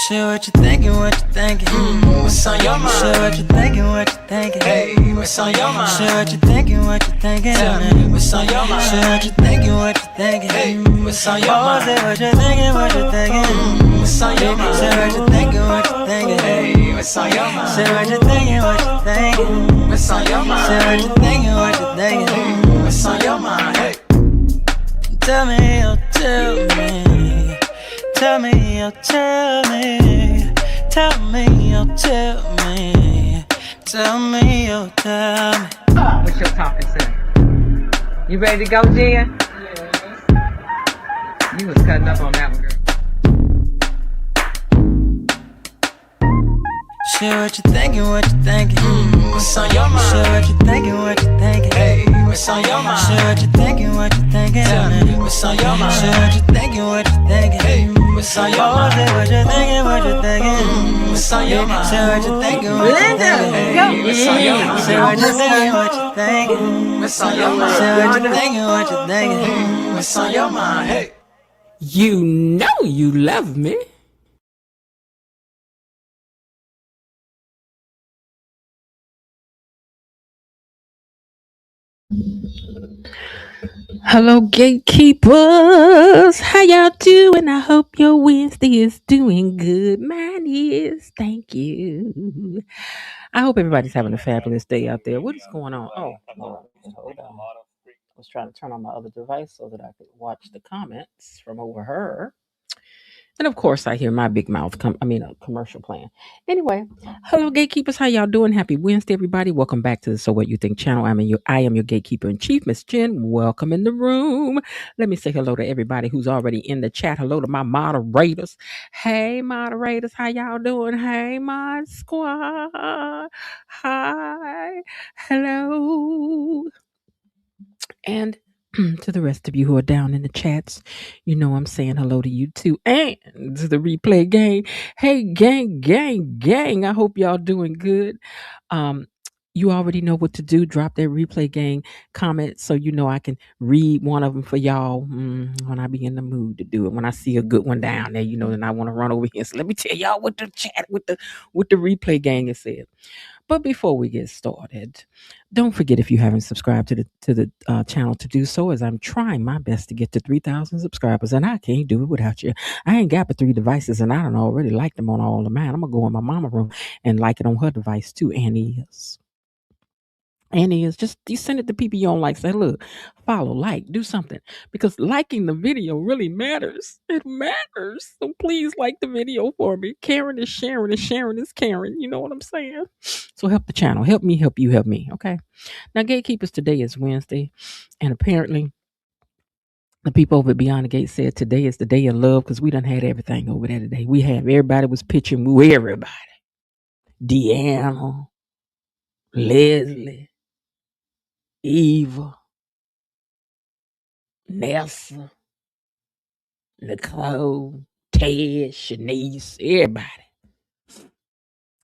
Share what you thinking, what you thinking. What's on your mind? Share what you thinking, what you thinking. Hey, what's on your mind? Share what you thinking, what you thinking. Tell me, what's on your mind? Share what you thinking, what you thinking. Hey, what's on your mind? Say what you thinking, what you thinking. What's on your mind? Share what you thinking, what you thinking. Hey, what's on your mind? Share what you thinking, what you thinking. What's on your mind? Share what you thinking, what you thinking. What's on your mind? Hey, tell me, oh, tell me. Tell me, oh, tell me. Tell me, oh, tell me. Tell me, oh, tell me. What's your topic, sir? You ready to go, Jen? Yes. You was cutting up on that one, girl. Share what you thinking, what you thinking. What's on your mind? Share what you thinking, what you thinking. Hey, what's on your mind? Share what you thinking, what you thinking. Tell me, what's on your mind? Share what you thinking, what you thinking. Hey, what's on your mind? Say what you thinking, what you thinking. What's on your mind? Share what you thinking, what you thinking. Hey, what's on your mind? Share what you thinking, what you thinking. What's on your mind? Share what you thinking, what you thinking. What's on your mind? Hey, You know you love me. Hello, gatekeepers. How y'all doing? I hope your Wednesday is doing good. Mine is. Thank you. I hope everybody's having a fabulous day out there. What is going on? Oh, hold on. I was trying to turn on my other device so that I could watch the comments from over her. And of course, I hear my big mouth a commercial playing. Anyway, hello, gatekeepers. How y'all doing? Happy Wednesday, everybody. Welcome back to the So What You Think channel. I am your gatekeeper in chief, Miss Jen. Welcome in the room. Let me say hello to everybody who's already in the chat. Hello to my moderators. Hey, moderators. How y'all doing? Hey, mod squad. Hi. Hello. And to the rest of you who are down in the chats, you know I'm saying hello to you too. And to the replay gang. Hey, gang. I hope y'all doing good. You already know what to do. Drop that replay gang comment so you know I can read one of them for y'all when I be in the mood to do it. When I see a good one down there, you know, then I want to run over here. So let me tell y'all what the chat with the replay gang has said. But before we get started, don't forget, if you haven't subscribed to the channel, to do so, as I'm trying my best to get to 3,000 subscribers, and I can't do it without you. I ain't got but 3 devices, and I don't already like them on all of mine. I'm gonna go in my mama room and like it on her device too. Annie is just, you send it to people you don't like. Say, look, follow, like, do something, because liking the video really matters. It matters. So please like the video for me. Karen is sharing, and Sharon is Karen. You know what I'm saying? So help the channel. Help me, help you, help me. Okay. Now, gatekeepers, today is Wednesday, and apparently the people over at Beyond the Gate said today is the day of love, because we done had everything over there today. We have everybody was pitching woo, everybody. Deanna, Leslie, Eva, Nessa, Nicole, Ted, Shanice, everybody.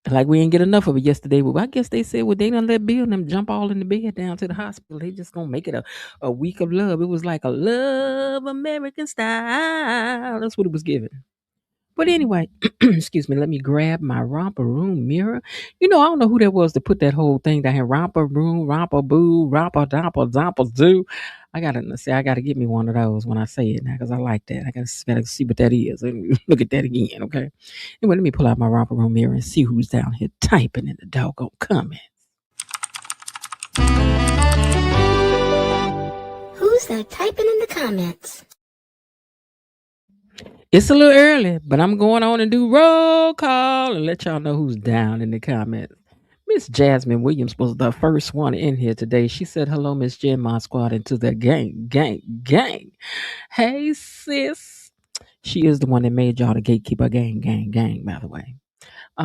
Like we didn't get enough of it yesterday. But I guess they said, well, they done let Bill and them jump all in the bed down to the hospital. They just gonna make it a week of love. It was like a love American style. That's what it was given. But anyway, excuse me, let me grab my romper room mirror. I don't know who that was to put that whole thing down here. Romper room, romper boo, romper domper, domper zoo. I gotta get me one of those when I say it now because I like that. I gotta see what that is. Let me look at that again, okay? Anyway, let me pull out my romper room mirror and see who's down here typing in the doggone comment. Who's that typing in the comments? It's a little early, but I'm going on and do roll call and let y'all know who's down in the comments. Miss Jasmine Williams was the first one in here today. She said, hello, Miss Jen, my squad, into the gang. Hey, sis. She is the one that made y'all the gatekeeper gang, by the way.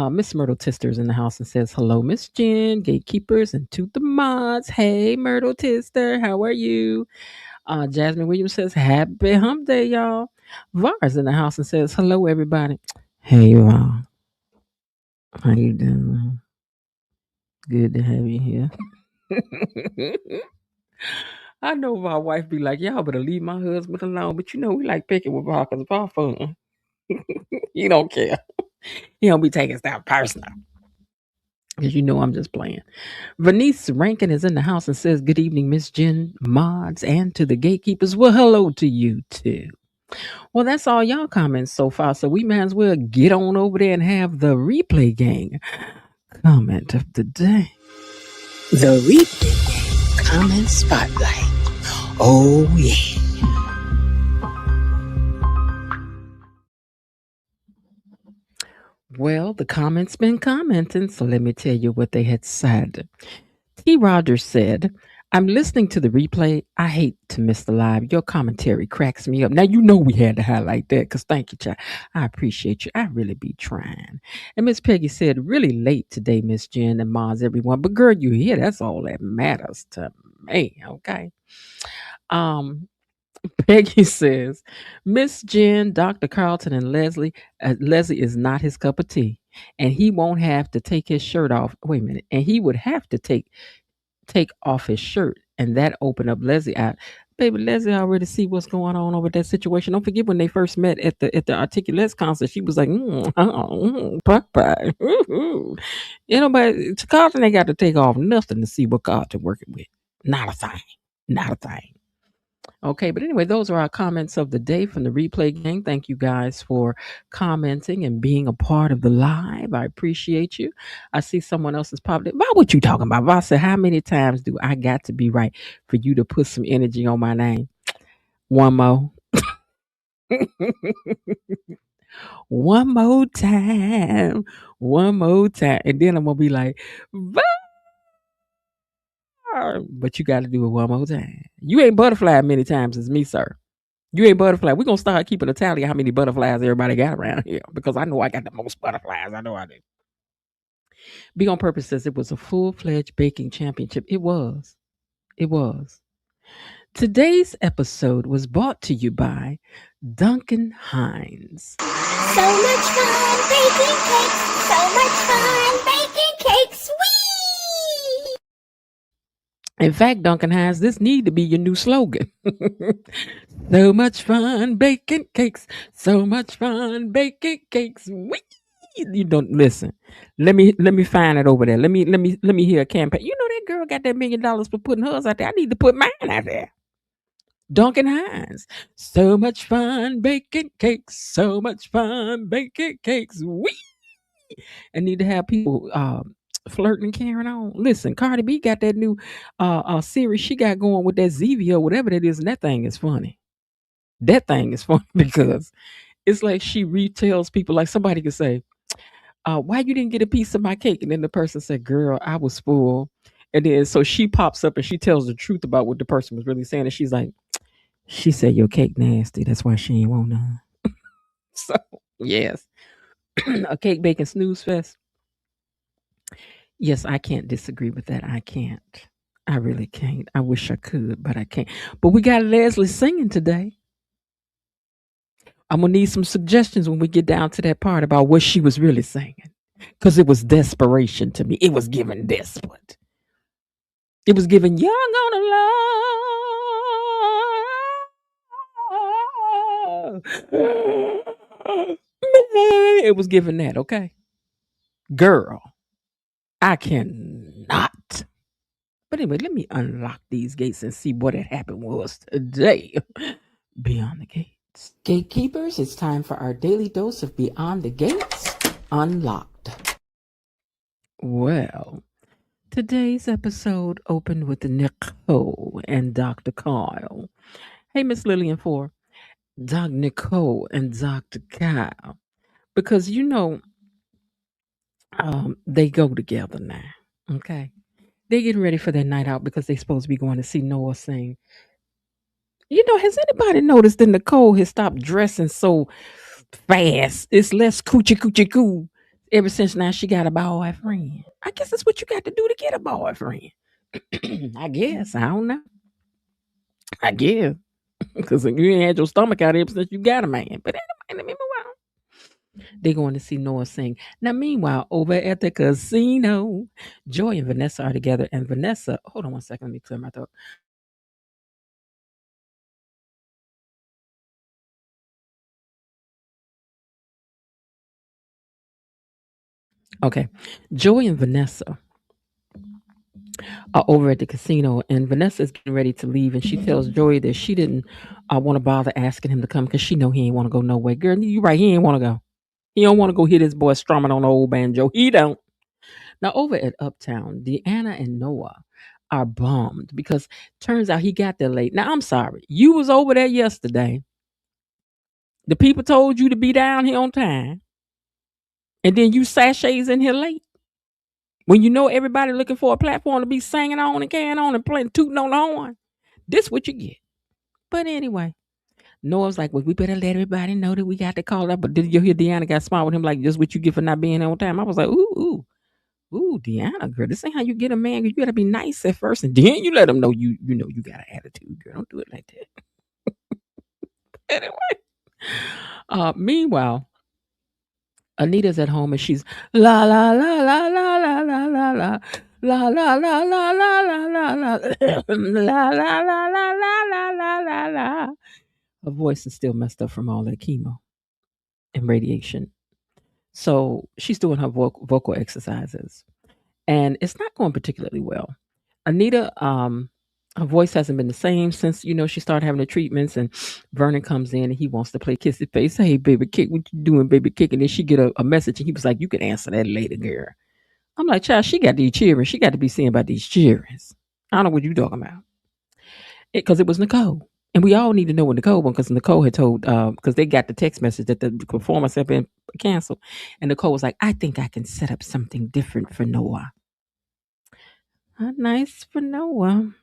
Miss Myrtle Tister's in the house and says, hello, Miss Jen, gatekeepers, and to the mods. Hey, Myrtle Tister, how are you? Jasmine Williams says, happy hump day, y'all. Var's in the house and says, hello, everybody. Hey, Var. How you doing? Good to have you here. I know my wife be like, y'all better leave my husband alone. But we like picking with Var because Var fun. He don't care. He don't be taking stuff personal. Because I'm just playing. Venice Rankin is in the house and says, good evening, Miss Jen, mods, and to the gatekeepers. Well, hello to you too. Well, that's all y'all comments so far. So we might as well get on over there and have the replay gang comment of the day. The Replay Gang Comment Spotlight. Oh, yeah. Well, the comments been commenting, so let me tell you what they had said. T. Rogers said, I'm listening to the replay. I hate to miss the live. Your commentary cracks me up. Now, we had to highlight that because thank you, child. I appreciate you. I really be trying. And Miss Peggy said, really late today, Miss Jen and Mars, everyone. But girl, you here. That's all that matters to me, okay? Peggy says, Miss Jen, Dr. Carlton, and Leslie is not his cup of tea. And he won't have to take his shirt off. Wait a minute. And he would have to take off his shirt, and that opened up Leslie out. Baby, Leslie already see what's going on over that situation. Don't forget when they first met at the Articulates concert, she was like, puck pie. But Carlton ain't got to take off nothing to see what Carlton working with. Not a thing. Okay, but anyway, those are our comments of the day from the replay gang. Thank you guys for commenting and being a part of the live. I appreciate you. I see someone else is popped in. What you talking about? I said, how many times do I got to be right for you to put some energy on my name? One more. One more time. One more time. And then I'm going to be like, but you got to do it one more time. You ain't butterfly many times as me, sir. You ain't butterfly. We're going to start keeping a tally of how many butterflies everybody got around here because I know I got the most butterflies. I know I do. Be on Purpose says it was a full-fledged baking championship. It was. Today's episode was brought to you by Duncan Hines. So much fun baking cakes. So much fun baking cakes. Whee! In fact, Duncan Hines, this need to be your new slogan. So much fun baking cakes. So much fun baking cakes. Whee! You don't listen. Let me find it over there. Let me hear a campaign. That girl got that $1 million for putting hers out there. I need to put mine out there. Duncan Hines. So much fun baking cakes. So much fun baking cakes. Whee! I need to have people flirting and carrying on. Listen, Cardi B got that new series she got going with that Zevia or whatever that is, and that thing is funny. That thing is funny because it's like she retells people, like somebody could say, why you didn't get a piece of my cake? And then the person said, girl, I was full. And then so she pops up and she tells the truth about what the person was really saying. And she's like, she said your cake nasty. That's why she ain't want none. So, yes. A cake baking snooze fest. Yes, I can't disagree with that. I can't. I really can't. I wish I could, but I can't. But we got Leslie singing today. I'm going to need some suggestions when we get down to that part about what she was really singing. Because it was desperation to me. It was giving desperate. It was giving young on the love. it was given that, okay? Girl, I cannot. But anyway, let me unlock these gates and see what had happened was today. Beyond the Gates. Gatekeepers, it's time for our daily dose of Beyond the Gates Unlocked. Well, today's episode opened with Nicole and Dr. Kyle. Hey, Miss Lillian for Doc Nicole and Dr. Kyle. Because they go together now. Okay. They're getting ready for their night out because they're supposed to be going to see Noah sing. Has anybody noticed that Nicole has stopped dressing so fast? It's less coochie coochie coo ever since now she got a boyfriend. I guess that's what you got to do to get a boyfriend. I guess. I don't know. I guess. Because you ain't had your stomach out ever since you got a man. But anyway, meanwhile, they're going to see Noah sing. Now, meanwhile, over at the casino, Joy and Vanessa are together. And Vanessa, hold on one second. Let me clear my throat. Okay. Joy and Vanessa are over at the casino, and Vanessa is getting ready to leave, and she tells Joy that she didn't want to bother asking him to come because she know he ain't want to go nowhere. Girl, you right, he ain't want to go. He don't want to go hear this boy strumming on the old banjo. He don't. Now over at Uptown, Deanna and Noah are bummed because turns out he got there late. Now I'm sorry, you was over there yesterday. The people told you to be down here on time, and then you sachets in here late. When you know everybody looking for a platform to be singing on and carrying on and playing tooting on the horn, this what you get. But anyway, Noah's like, well, we better let everybody know that we got to call up. But did you hear Deanna got smart with him like, just what you get for not being on time? I was like, ooh, Deanna, girl, this ain't how you get a man. You gotta be nice at first, and then you let him know you got an attitude, girl. Don't do it like that. Anyway, meanwhile, Anita's at home and she's la la la la la la la la la. La la la la la la la la la la la la la la la la. Her voice is still messed up from all that chemo and radiation. So she's doing her vocal exercises, and it's not going particularly well. Anita, her voice hasn't been the same since she started having the treatments. And Vernon comes in and he wants to play kissy face. Hey, baby kick, what you doing, baby kick? And then she get a message, and he was like, "You can answer that later, girl." I'm like, "Child, she got these cheering. She got to be seeing about these cheerings. I don't know what you talking about." Because it was Nicole. And we all need to know what Nicole was, because Nicole had told, because they got the text message that the performance had been canceled. And Nicole was like, "I think I can set up something different for Noah." Nice for Noah.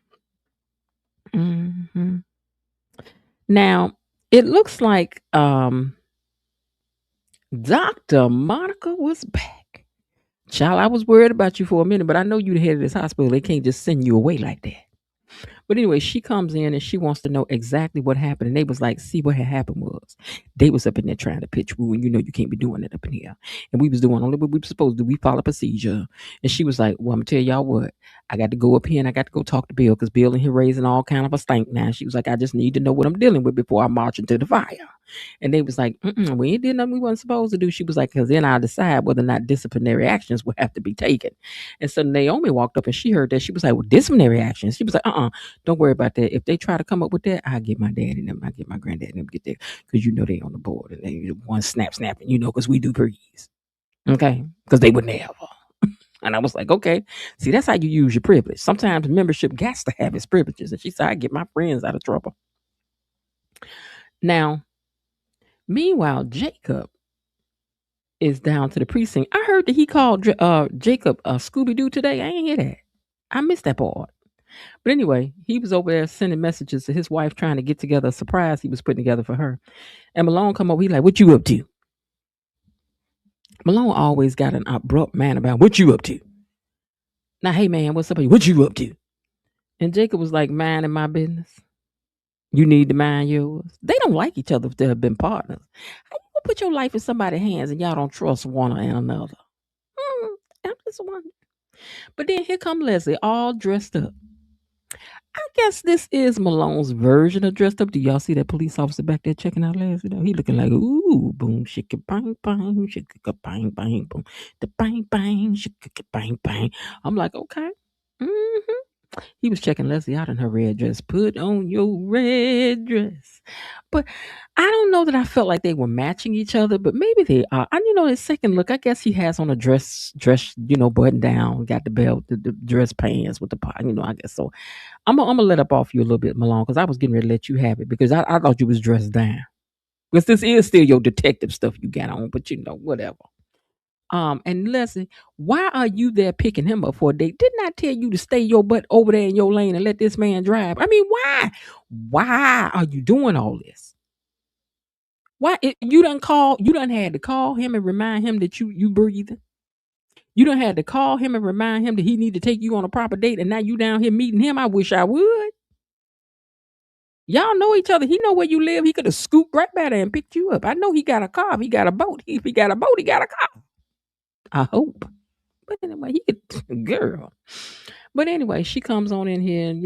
Hmm. Now, it looks like Dr. Monica was back. Child, I was worried about you for a minute, but I know you the head of this hospital. They can't just send you away like that. But anyway, she comes in and she wants to know exactly what happened. And they was like, see, what had happened was they was up in there trying to pitch woo, and you can't be doing it up in here. And we was doing only what we were supposed to do. We follow procedure. And she was like, well, I'm gonna tell y'all what, I got to go up here and I got to go talk to Bill, because Bill in here raising all kind of a stink now. She was like, I just need to know what I'm dealing with before I march into the fire. And they was like, we ain't did nothing we wasn't supposed to do. She was like, because then I'll decide whether or not disciplinary actions will have to be taken. And so Naomi walked up and she heard that. She was like, well, disciplinary actions. She was like, don't worry about that. If they try to come up with that, I'll get my dad and them. I'll get my granddad and them get there, because they on the board. And they one snapping, because we do breeze. Okay? Because they would never. And I was like, okay. See, that's how you use your privilege. Sometimes membership got to have its privileges. And she said, I get my friends out of trouble. Now, meanwhile, Jacob is down to the precinct. I heard that he called Jacob Scooby-Doo today. I ain't hear that. I missed that part. But anyway, he was over there sending messages to his wife, trying to get together a surprise he was putting together for her. And Malone come over. He like, what you up to? Malone always got an abrupt man about, what you up to? Now, hey, man, what's up? What you up to? And Jacob was like, minding my business. You need to mind yours. They don't like each other if they have been partners. How you gonna put your life in somebody's hands and y'all don't trust one or another? I'm just wondering. But then here come Leslie, all dressed up. I guess this is Malone's version of dressed up. Do y'all see that police officer back there checking out Leslie? He looking like, ooh, boom, shake bang, bang, shake bang, bang, boom, the bang, bang, shake bang, bang. I'm like, okay. Mm-hmm. He was checking Leslie out in her red dress. Put on your red dress. But I don't know that I felt like they were matching each other, but maybe they are. And his second look, I guess he has on a dress, button down, got the belt, the dress pants with the pot, I guess so. I'm gonna let up off you a little bit, Malone, because I was getting ready to let you have it because I thought you was dressed down. Because this is still your detective stuff you got on, but whatever. And Leslie, why are you there picking him up for a date? Didn't I tell you to stay your butt over there in your lane and let this man drive? I mean, why? Why are you doing all this? Why you done had to call him and remind him that you breathing? You done had to call him and remind him that he need to take you on a proper date, and now you down here meeting him. I wish I would. Y'all know each other. He know where you live. He could have scooped right by there and picked you up. I know he got a car. If he got a boat, if he got a boat, he got a car. I hope. But anyway, he could, girl. But anyway, she comes on in here, and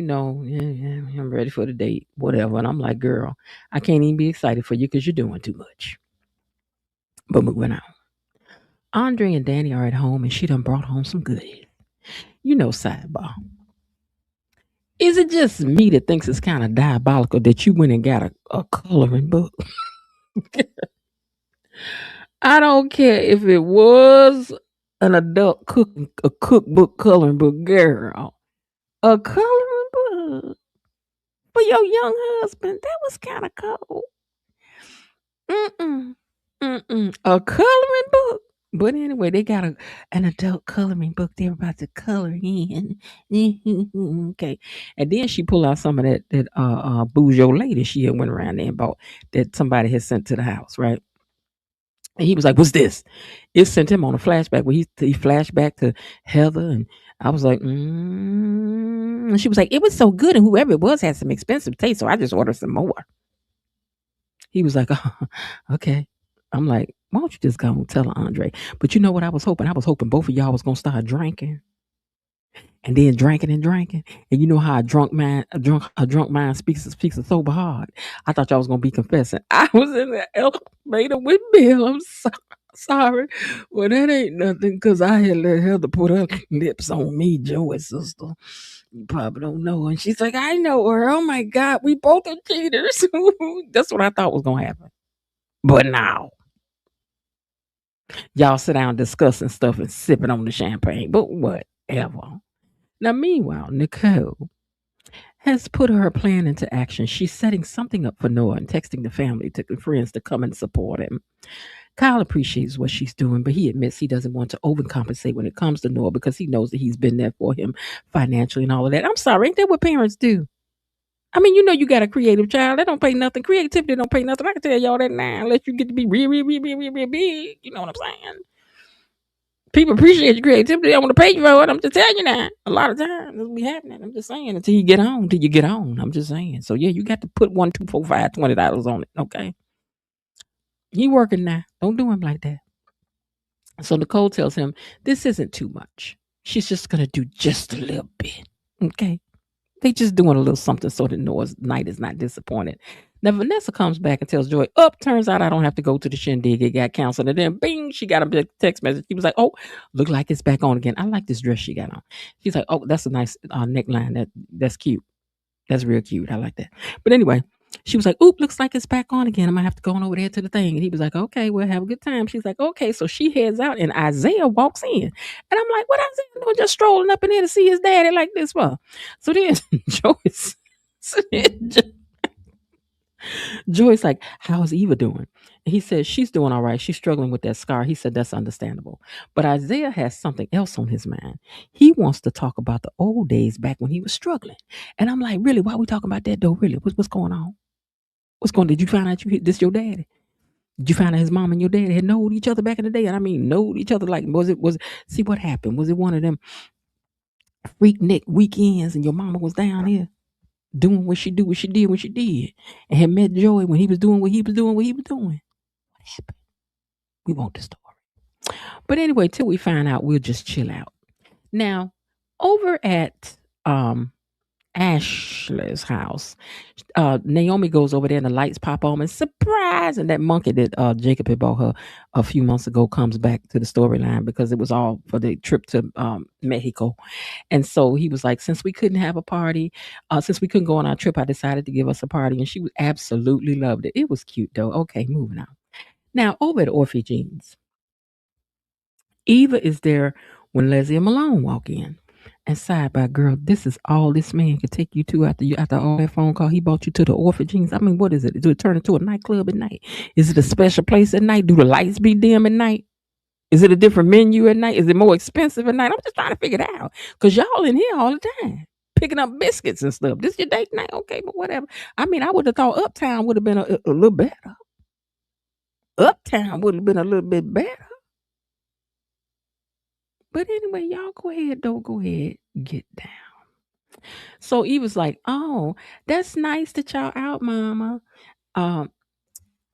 I'm ready for the date, whatever. And I'm like, girl, I can't even be excited for you because you're doing too much. But moving on. Andre and Dani are at home, and she done brought home some goodies. Sidebar. Is it just me that thinks it's kind of diabolical that you went and got a coloring book? I don't care if it was an adult cookbook coloring book, girl. A coloring book for your young husband. That was kind of cold. Mm-mm. Mm-mm. A coloring book. But anyway, they got an adult coloring book they're about to color in. Okay. And then she pulled out some of that Bougeot lady she had went around there and bought that somebody had sent to the house, right? And he was like, "What's this?" It sent him on a flashback where he flashed back to Heather, and I was like, And she was like, "It was so good, and whoever it was had some expensive taste, so I just ordered some more." He was like, "Oh, okay." I'm like, "Why don't you just go and tell her, Andre?" But you know what I was hoping? I was hoping both of y'all was gonna start drinking and then drinking and drinking. And you know how a drunk mind speaks a sober heart. I thought y'all was gonna be confessing. I was in the elevator with Bill. I'm sorry. Well, that ain't nothing because I had let Heather put her lips on me, Joey's sister. You probably don't know. And she's like, I know her. Oh my God, we both are cheaters. That's what I thought was gonna happen. But now y'all sit down discussing stuff and sipping on the champagne. But whatever. Now, meanwhile, Nicole has put her plan into action. She's setting something up for Noah and texting the family to friends to come and support him. Kyle appreciates what she's doing, but he admits he doesn't want to overcompensate when it comes to Noah because he knows that he's been there for him financially and all of that. I'm sorry, ain't that what parents do? I mean, you got a creative child. That don't pay nothing. Creativity don't pay nothing. I can tell y'all that now, unless you get to be real, real, real, real, real, real big. You know what I'm saying? People appreciate your creativity. I want to pay you for it. I'm just telling you now. A lot of times this be happening. I'm just saying until you get on. I'm just saying. So yeah, you got to put $20 on it. Okay. He working now. Don't do him like that. So Nicole tells him this isn't too much. She's just gonna do just a little bit. Okay. They just doing a little something so that Noah's night is not disappointed. Now Vanessa comes back and tells Joy, turns out I don't have to go to the shindig. It got canceled. And then bing, she got a big text message. She was like, oh, look like it's back on again. I like this dress she got on. She's like, oh, that's a nice neckline. That's cute. That's real cute. I like that. But anyway, she was like, oop, looks like it's back on again. I might have to go on over there to the thing. And he was like, okay, well, have a good time. She's like, okay. So she heads out and Isaiah walks in. And I'm like, what Isaiah doing just strolling up in there to see his daddy like this for? So then Joy's like, how's Eva doing? And he says, she's doing all right. She's struggling with that scar. He said, that's understandable. But Isaiah has something else on his mind. He wants to talk about the old days back when he was struggling. And I'm like, really? Why are we talking about that though? Really? What's going on? Did you find out this your daddy? Did you find out his mom and your daddy had known each other back in the day? And I mean, knowed each other like, see what happened? Was it one of them freaknik weekends and your mama was down here doing what she did when she did and had met Joey when he was doing what he was doing? What happened? We want the story. But anyway, till we find out, we'll just chill out. Now, over at Ashley's house. Naomi goes over there and the lights pop on and surprise! And that monkey that Jacob had bought her a few months ago comes back to the storyline because it was all for the trip to Mexico. And so he was like, since we couldn't have a party, since we couldn't go on our trip, I decided to give us a party. And she absolutely loved it. It was cute though. Okay, moving on. Now over at Orphe Jeans, Eva is there when Leslie and Malone walk in. And sidebar, girl, this is all this man could take you to after all that phone call. He brought you to the orphanage. I mean, what is it? Do it turn into a nightclub at night? Is it a special place at night? Do the lights be dim at night? Is it a different menu at night? Is it more expensive at night? I'm just trying to figure it out. Because y'all in here all the time. Picking up biscuits and stuff. This your date night? Okay, but whatever. I mean, I would have thought Uptown would have been a little better. Uptown would have been a little bit better. But anyway, y'all go ahead, don't go ahead, get down. So he was like, "Oh, that's nice that y'all out, mama." Um,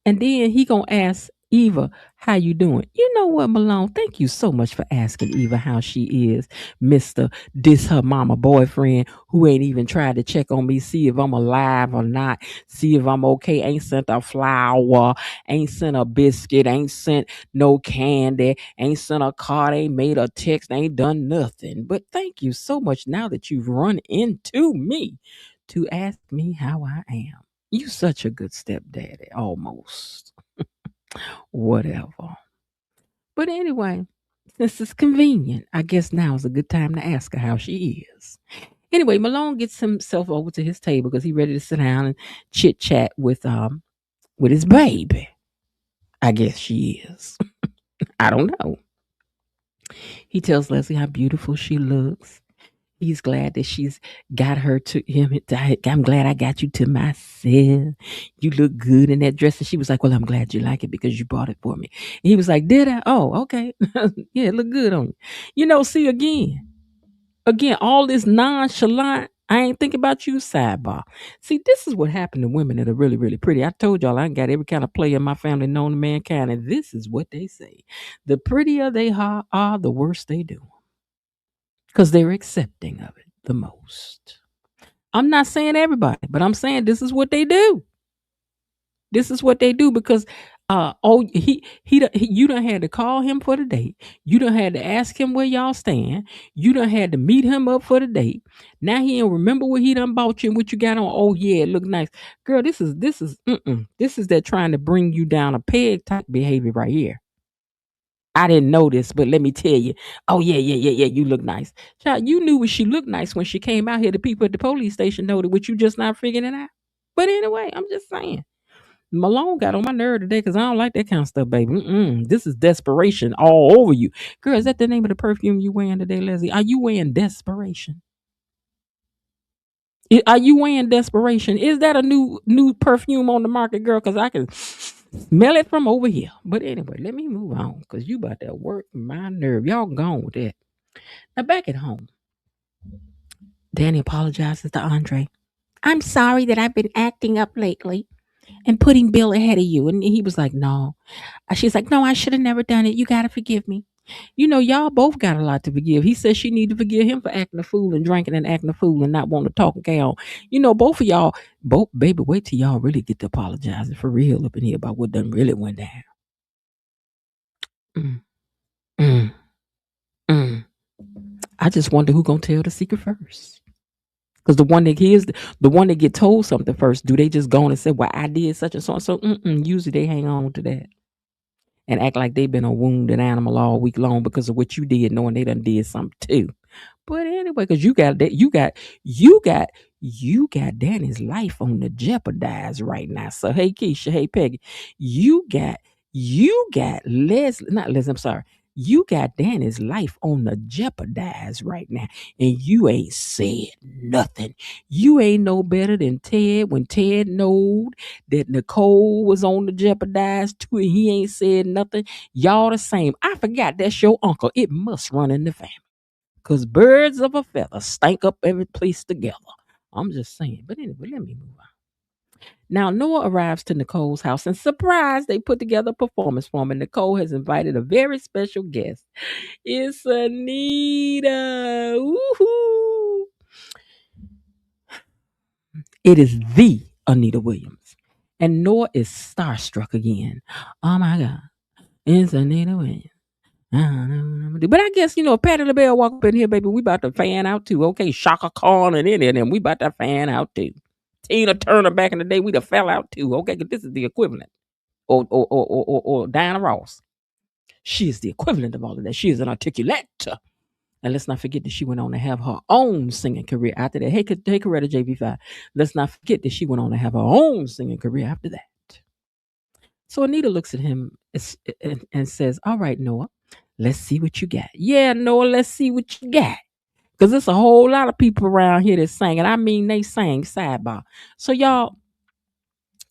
and then he gonna ask Eva, "How you doing?" You know what, Malone? Thank you so much for asking Eva how she is, Mister. This her mama boyfriend who ain't even tried to check on me, see if I'm alive or not, see if I'm okay. Ain't sent a flower, ain't sent a biscuit, ain't sent no candy, ain't sent a card, ain't made a text, ain't done nothing. But thank you so much now that you've run into me to ask me how I am. You such a good stepdaddy, almost. Whatever. But anyway, since it's convenient, I guess now is a good time to ask her how she is. Anyway, Malone gets himself over to his table because he's ready to sit down and chit chat with his baby. I guess she is. I don't know. He tells Leslie how beautiful she looks. He's glad that she's got her to him. I'm glad I got you to myself. You look good in that dress. And she was like, well, I'm glad you like it because you bought it for me. And he was like, did I? Oh, okay. Yeah, it looked good on you. You know, see again, all this nonchalant, I ain't thinking about you sidebar. See, this is what happened to women that are really, really pretty. I told y'all I got every kind of player in my family known to mankind. And this is what they say. The prettier they are, the worse they do because they're accepting of it the most. I'm not saying everybody, but I'm saying this is what they do. This is what they do because you done had to call him for the date. You done had to ask him where y'all stand. You done had to meet him up for the date. Now he don't remember what he done bought you and what you got on. Oh yeah, it look nice. Girl, this is this is that trying to bring you down a peg type behavior right here. I didn't know this, but let me tell you. Oh yeah. You look nice, child. You knew what she looked nice when she came out here. The people at the police station know that, what you just not figuring it out. But anyway, I'm just saying. Malone got on my nerve today because I don't like that kind of stuff, baby. This is desperation all over you, girl. Is that the name of the perfume you wearing today, Leslie? Are you wearing desperation? Are you wearing desperation? Is that a new perfume on the market, girl? Because I can smell it from over here. But anyway, let me move on because you about to work my nerve. Y'all gone with that. Now back at home, Danny apologizes to Andre. I'm sorry that I've been acting up lately and putting Bill ahead of you. And he was like, no. She's like, no, I should have never done it. You got to forgive me. You know, y'all both got a lot to forgive. He says she need to forgive him for acting a fool and drinking and acting a fool and not wanting to talk and carry on. You know, both of y'all, baby, wait till y'all really get to apologizing for real up in here about what done really went down. Mm, mm, mm. I just wonder who gonna tell the secret first. Because the one that get told something first, do they just go on and say, well, I did such and so and so? Usually they hang on to that and act like they've been a wounded animal all week long because of what you did, knowing they done did something too. But anyway, because you got Danny's life on the jeopardize right now. So hey Keisha, hey Peggy, you got Leslie, not Leslie, I'm sorry. You got Danny's life on the jeopardize right now, and you ain't said nothing. You ain't no better than Ted when Ted knowed that Nicole was on the jeopardize too, and he ain't said nothing. Y'all the same. I forgot that's your uncle. It must run in the family. Because birds of a feather stank up every place together. I'm just saying. But anyway, let me move on. Now, Noah arrives to Nicole's house and surprise, they put together a performance for him. And Nicole has invited a very special guest. It's Anita. Woohoo! It is the Anita Williams. And Noah is starstruck again. Oh my God. It's Anita Williams. But I guess, if Patty LaBelle walk up in here, baby, we about to fan out too. Okay, Shaka Khan and any of them, we about to fan out too. Tina Turner back in the day, we'd have fell out too. Okay, because this is the equivalent. Or Diana Ross. She is the equivalent of all of that. She is an articulate. And let's not forget that she went on to have her own singing career after that. Hey, Coretta JV5. Let's not forget that she went on to have her own singing career after that. So Anita looks at him and says, all right, Noah, let's see what you got. Yeah, Noah, let's see what you got. Because there's a whole lot of people around here that sing. And I mean, they sang sidebar. So y'all,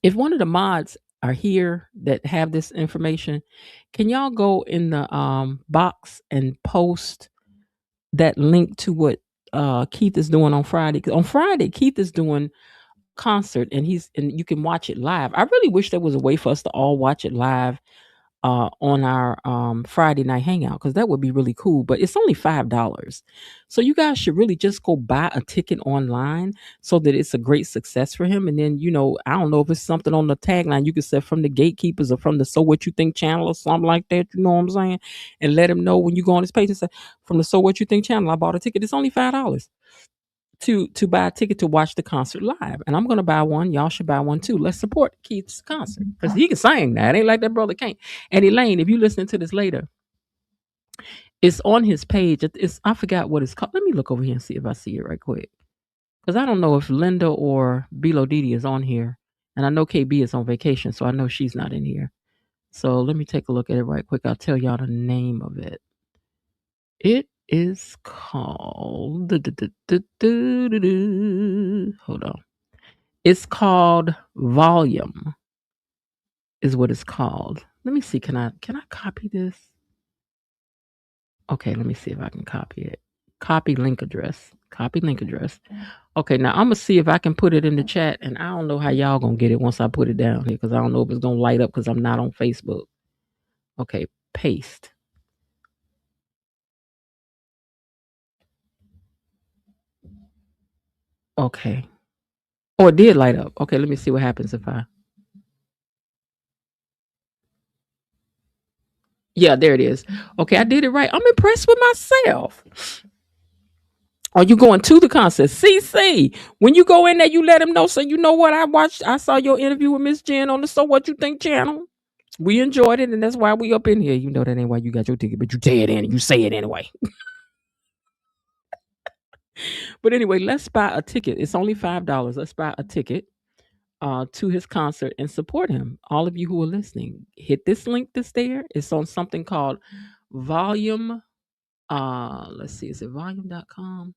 if one of the mods are here that have this information, can y'all go in the box and post that link to what Keith is doing on Friday? 'Cause on Friday, Keith is doing concert and you can watch it live. I really wish there was a way for us to all watch it live on our Friday night hangout, because that would be really cool. But it's only $5. So you guys should really just go buy a ticket online so that it's a great success for him. And then, I don't know if it's something on the tagline you could say from the Gatekeepers or from the So What You Think channel or something like that. You know what I'm saying? And let him know when you go on his page and say, from the So What You Think channel, I bought a ticket. It's only $5 to buy a ticket to watch the concert live. And I'm going to buy one. Y'all should buy one too. Let's support Keith's concert because he can sing that. It ain't like that brother can't. And Elaine, if you listening to this later, it's on his page. I forgot what it's called. Let me look over here and see if I see it right quick. Because I don't know if Linda or Bilo Didi is on here. And I know KB is on vacation, so I know she's not in here. So let me take a look at it right quick. I'll tell y'all the name of it. It is called. Hold on. It's called Volume. Is what it's called. Let me see. Can I copy this? Okay, let me see if I can copy it. Copy link address. Okay, now I'm gonna see if I can put it in the chat, and I don't know how y'all gonna get it once I put it down here because I don't know if it's gonna light up because I'm not on Facebook. Okay, paste. Okay. Oh, it did light up. Okay, let me see what happens if I. Yeah, there it is. Okay, I did it right. I'm impressed with myself. Are you going to the concert? CC, when you go in there, you let them know. So you know what I saw your interview with Miss Jen on the So What You Think channel. We enjoyed it, and that's why we up in here. You know that ain't why you got your ticket, but you say it anyway. But anyway, let's buy a ticket. It's only $5. Let's buy a ticket to his concert and support him. All of you who are listening, hit this link that's there. It's on something called Volume. Let's see, is it volume.com?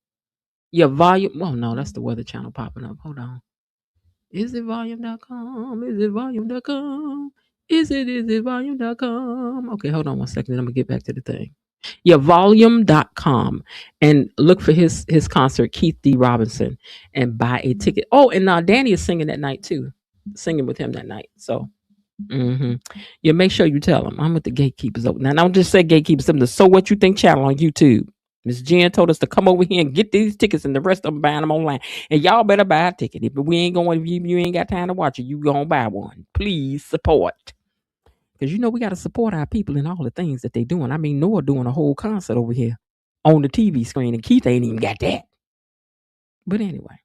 Yeah, Volume. Oh no, that's the Weather Channel popping up. Hold on. Is it volume.com? Is it volume.com? Is it volume.com? Okay, hold on one second. I'm gonna get back to the thing. Yeah, volume.com, and look for his concert, Keith D. Robinson, and buy a ticket. Oh, and Danny is singing that night too, singing with him that night. So, yeah, make sure you tell him I'm with the Gatekeepers. Now, don't just say Gatekeepers. I'm the So What You Think channel on YouTube. Miss Jen told us to come over here and get these tickets, and the rest of them buying them online. And y'all better buy a ticket. If we ain't going, if you ain't got time to watch it, you gonna buy one. Please support. Because we got to support our people in all the things that they doing. I mean, Noah doing a whole concert over here on the TV screen, and Keith ain't even got that. But anyway,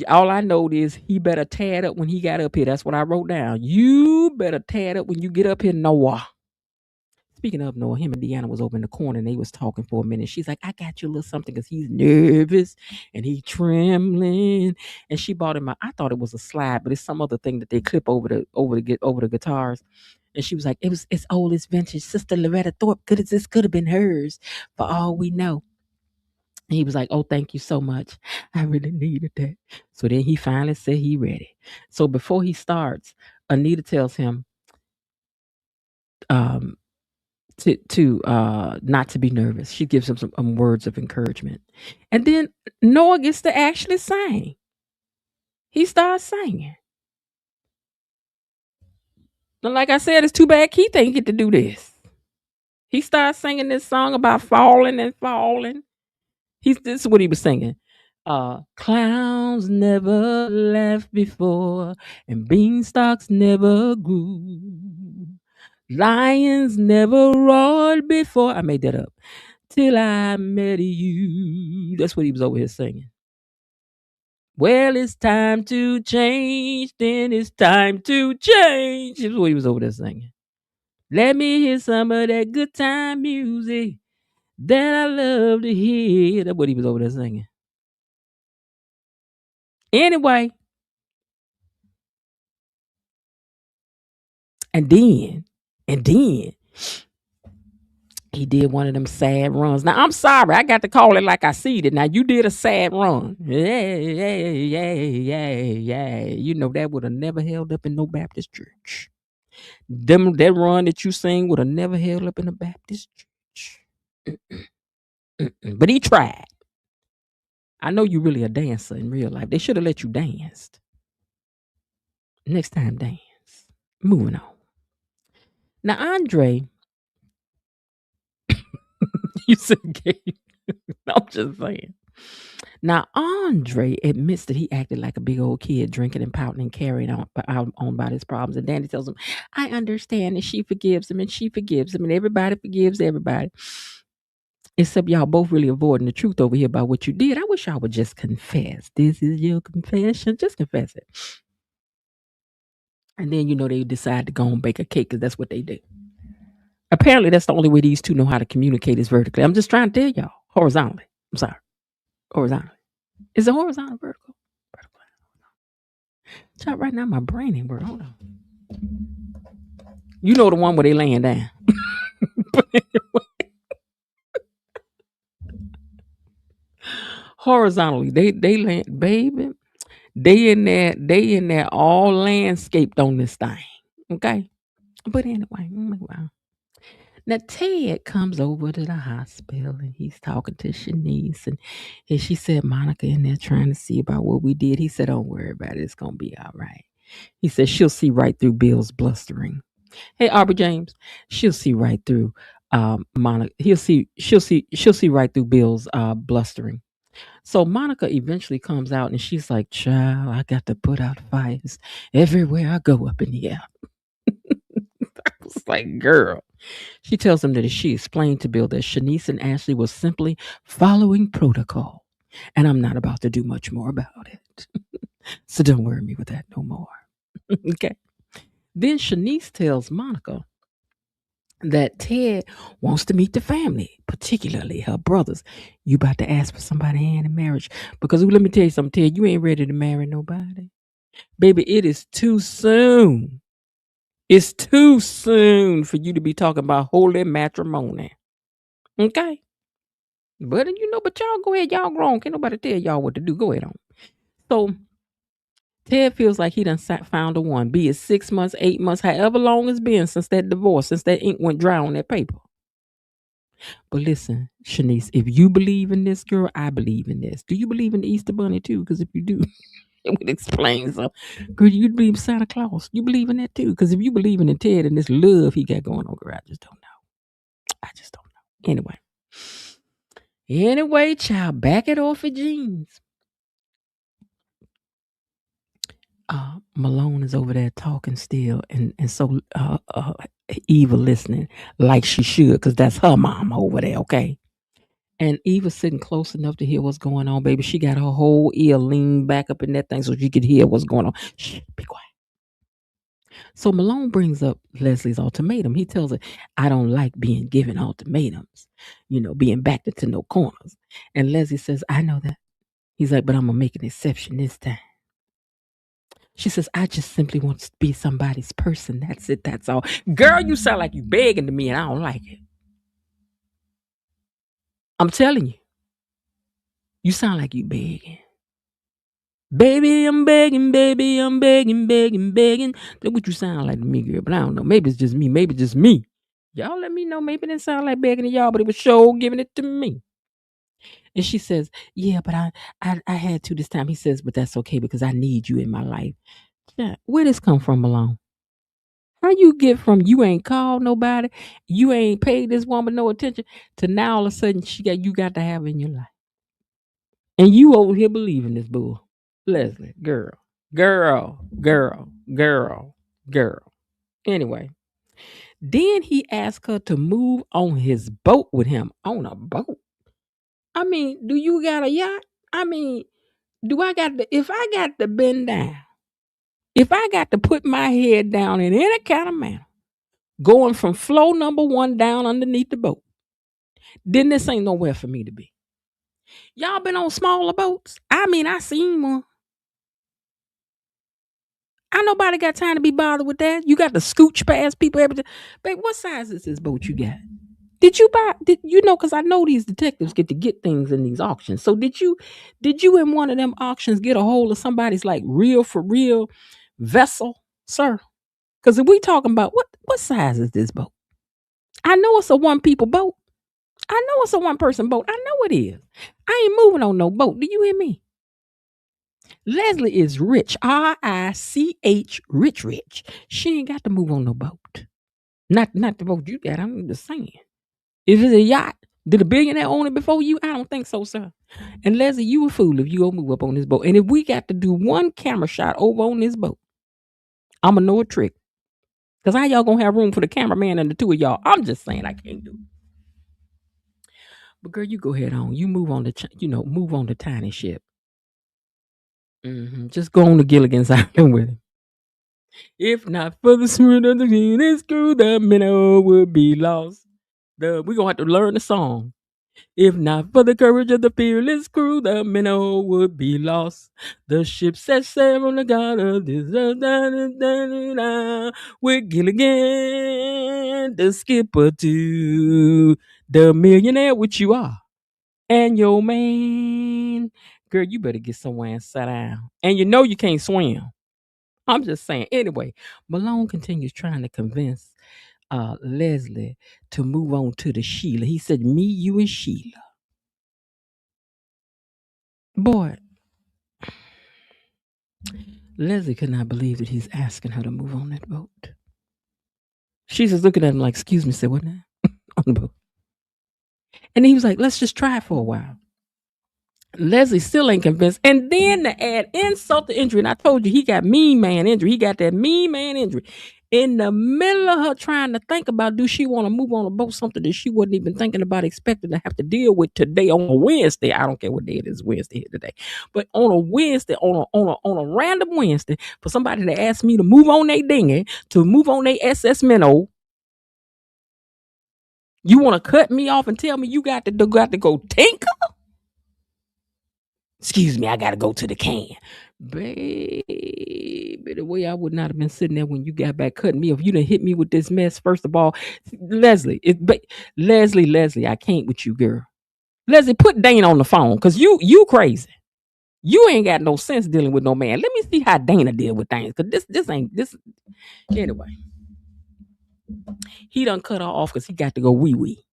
all I know is he better tear it up when he got up here. That's what I wrote down. You better tear it up when you get up here, Noah. Speaking of Noah, him and Deanna was over in the corner and they was talking for a minute. She's like, I got you a little something because he's nervous and he's trembling. And she bought him I thought it was a slide, but it's some other thing that they clip over the guitars. And she was like, it's old, it's vintage. Sister Loretta Thorpe, this could have been hers for all we know. And he was like, oh, thank you so much. I really needed that. So then he finally said he ready. So before he starts, Anita tells him, to not to be nervous. She gives him some words of encouragement. And then Noah gets to actually sing. He starts singing. And like I said, it's too bad Keith ain't get to do this. He starts singing this song about falling and falling. This is what he was singing. Clowns never laughed before, and beanstalks never grew. Lions never roared before. I made that up. Till I met you. That's what he was over here singing. Well, it's time to change. Then it's time to change. That's what he was over there singing. Let me hear some of that good time music that I love to hear. That's what he was over there singing. Anyway, and then he did one of them sad runs. Now I'm sorry, I got to call it like I see it. Now you did a sad run. Yeah. You know that would have never held up in no Baptist church. That run that you sing would have never held up in a Baptist church. But he tried. I know you really a dancer in real life. They should have let you dance. Next time, dance. Moving on. Now, Andre, you said gay. I'm just saying. Now, Andre admits that he acted like a big old kid, drinking and pouting and carrying on about his problems. And Danny tells him, I understand, and she forgives him, and she forgives him, and everybody forgives everybody. Except y'all both really avoiding the truth over here about what you did. I wish y'all would just confess. This is your confession. Just confess it. And then, they decide to go and bake a cake because that's what they do. Apparently, that's the only way these two know how to communicate is vertically. I'm just trying to tell y'all. Horizontally. I'm sorry. Horizontally. Is it horizontal vertical? Vertical. Child, right now my brain ain't working. Hold on. You know the one where they laying down. But anyway. Horizontally. They land, baby. They in there all landscaped on this thing. Okay? But anyway, wow. Now Ted comes over to the hospital and he's talking to Shanice and she said Monica in there trying to see about what we did. He said, don't worry about it. It's gonna be all right. He said she'll see right through Bill's blustering. Hey, Aubrey James, she'll see right through Monica. She'll see right through Bill's blustering. So Monica eventually comes out and she's like, child, I got to put out fires everywhere I go up in the air. I was like, girl. She tells him that she explained to Bill that Shanice and Ashley was simply following protocol. And I'm not about to do much more about it. So don't worry me with that no more. Okay. Then Shanice tells Monica that Ted wants to meet the family, particularly her brothers. You about to ask for somebody's hand in marriage. Because let me tell you something, Ted, you ain't ready to marry nobody. Baby, it is too soon. It's too soon for you to be talking about holy matrimony. Okay? But y'all go ahead. Y'all grown. Can't nobody tell y'all what to do. Go ahead on. So Ted feels like he done found a one. Be it 6 months, 8 months, however long it's been since that divorce, since that ink went dry on that paper. But listen, Shanice, if you believe in this, girl, I believe in this. Do you believe in the Easter Bunny too? Because if you do, it would explain something. Girl, you believe in Santa Claus. You believe in that too. Because if you believe in Ted and this love he got going on, girl, I just don't know. Anyway, child, back at Orphy Jeans. Malone is over there talking still, and so Eva listening like she should, because that's her mom over there, okay? And Eva's sitting close enough to hear what's going on, baby. She got her whole ear leaned back up in that thing so she could hear what's going on. Shh, be quiet. So Malone brings up Leslie's ultimatum. He tells her, I don't like being given ultimatums, being backed into no corners. And Leslie says, I know that. He's like, but I'm going to make an exception this time. She says, I just simply want to be somebody's person. That's it. That's all. Girl, you sound like you begging to me and I don't like it. I'm telling you. You sound like you begging. Baby, I'm begging, baby, I'm begging, begging, begging. That's what you sound like to me, girl. But I don't know. Maybe it's just me. Maybe just me. Y'all let me know. Maybe it didn't sound like begging to y'all, but it was sure giving it to me. And she says, yeah, but I had to this time. He says, but that's okay because I need you in my life. Yeah. Where this come from, Malone? How you get from you ain't called nobody, you ain't paid this woman no attention, to now all of a sudden you got to have in your life? And you over here believing this bull. Leslie, girl. Anyway, then he asked her to move on his boat with him. On a boat? I mean, do you got a yacht? I mean, if I got to bend down, if I got to put my head down in any kind of manner, going from floor number 1 down underneath the boat, then this ain't nowhere for me to be. Y'all been on smaller boats? I mean, I seen one. I nobody got time to be bothered with that. You got to scooch past people everything. Babe, what size is this boat you got? Did you know, because I know these detectives get things in these auctions. So did you in one of them auctions get a hold of somebody's like real for real vessel, sir? Because if we talking about what size is this boat? I know it's a one people boat. I know it's a one person boat. I know it is. I ain't moving on no boat. Do you hear me? Leslie is rich. R-I-C-H, rich. She ain't got to move on no boat. Not the boat you got. I'm just saying. If it's a yacht, did a billionaire own it before you? I don't think so, sir. And Leslie, you a fool if you go move up on this boat. And if we got to do one camera shot over on this boat, I'ma know a trick. Because how y'all gonna have room for the cameraman and the two of y'all? I'm just saying I can't do it. But girl, you go ahead on. You move on move on the tiny ship. Just go on to Gilligan's Island with him. If not for the spirit of the Venus crew, the minnow would be lost. We're gonna have to learn the song. If not for the courage of the fearless crew, the minnow would be lost. The ship set sail on the god of this with Gilligan, the skipper to the millionaire, which you are, and your man. Girl, you better get somewhere and sit down. And you know you can't swim. I'm just saying. Anyway, Malone continues trying to convince Leslie to move on to the Sheila. He said, me, you, and Sheila. Boy, Leslie could not believe that he's asking her to move on that boat. She's just looking at him like, excuse me, say what now? On the boat. And he was like, let's just try it for a while. Leslie still ain't convinced. And then to add insult to injury, and I told you he got mean man injury. He got that mean man injury. In the middle of her trying to think about, do she want to move on a boat, something that she wasn't even thinking about, expecting to have to deal with today on a Wednesday. I don't care what day it is, Wednesday here today. But on a Wednesday, on a random Wednesday, for somebody to ask me to move on their dinghy, to move on their SS Minnow, you want to cut me off and tell me you got to go tinker? Excuse me, I got to go to the can. Baby, the way I would not have been sitting there when you got back cutting me off. You done hit me with this mess, first of all. Leslie, I can't with you, girl. Leslie, put Dana on the phone, because you crazy. You ain't got no sense dealing with no man. Let me see how Dana deal with things, because this ain't this. Anyway, he done cut her off because he got to go wee-wee.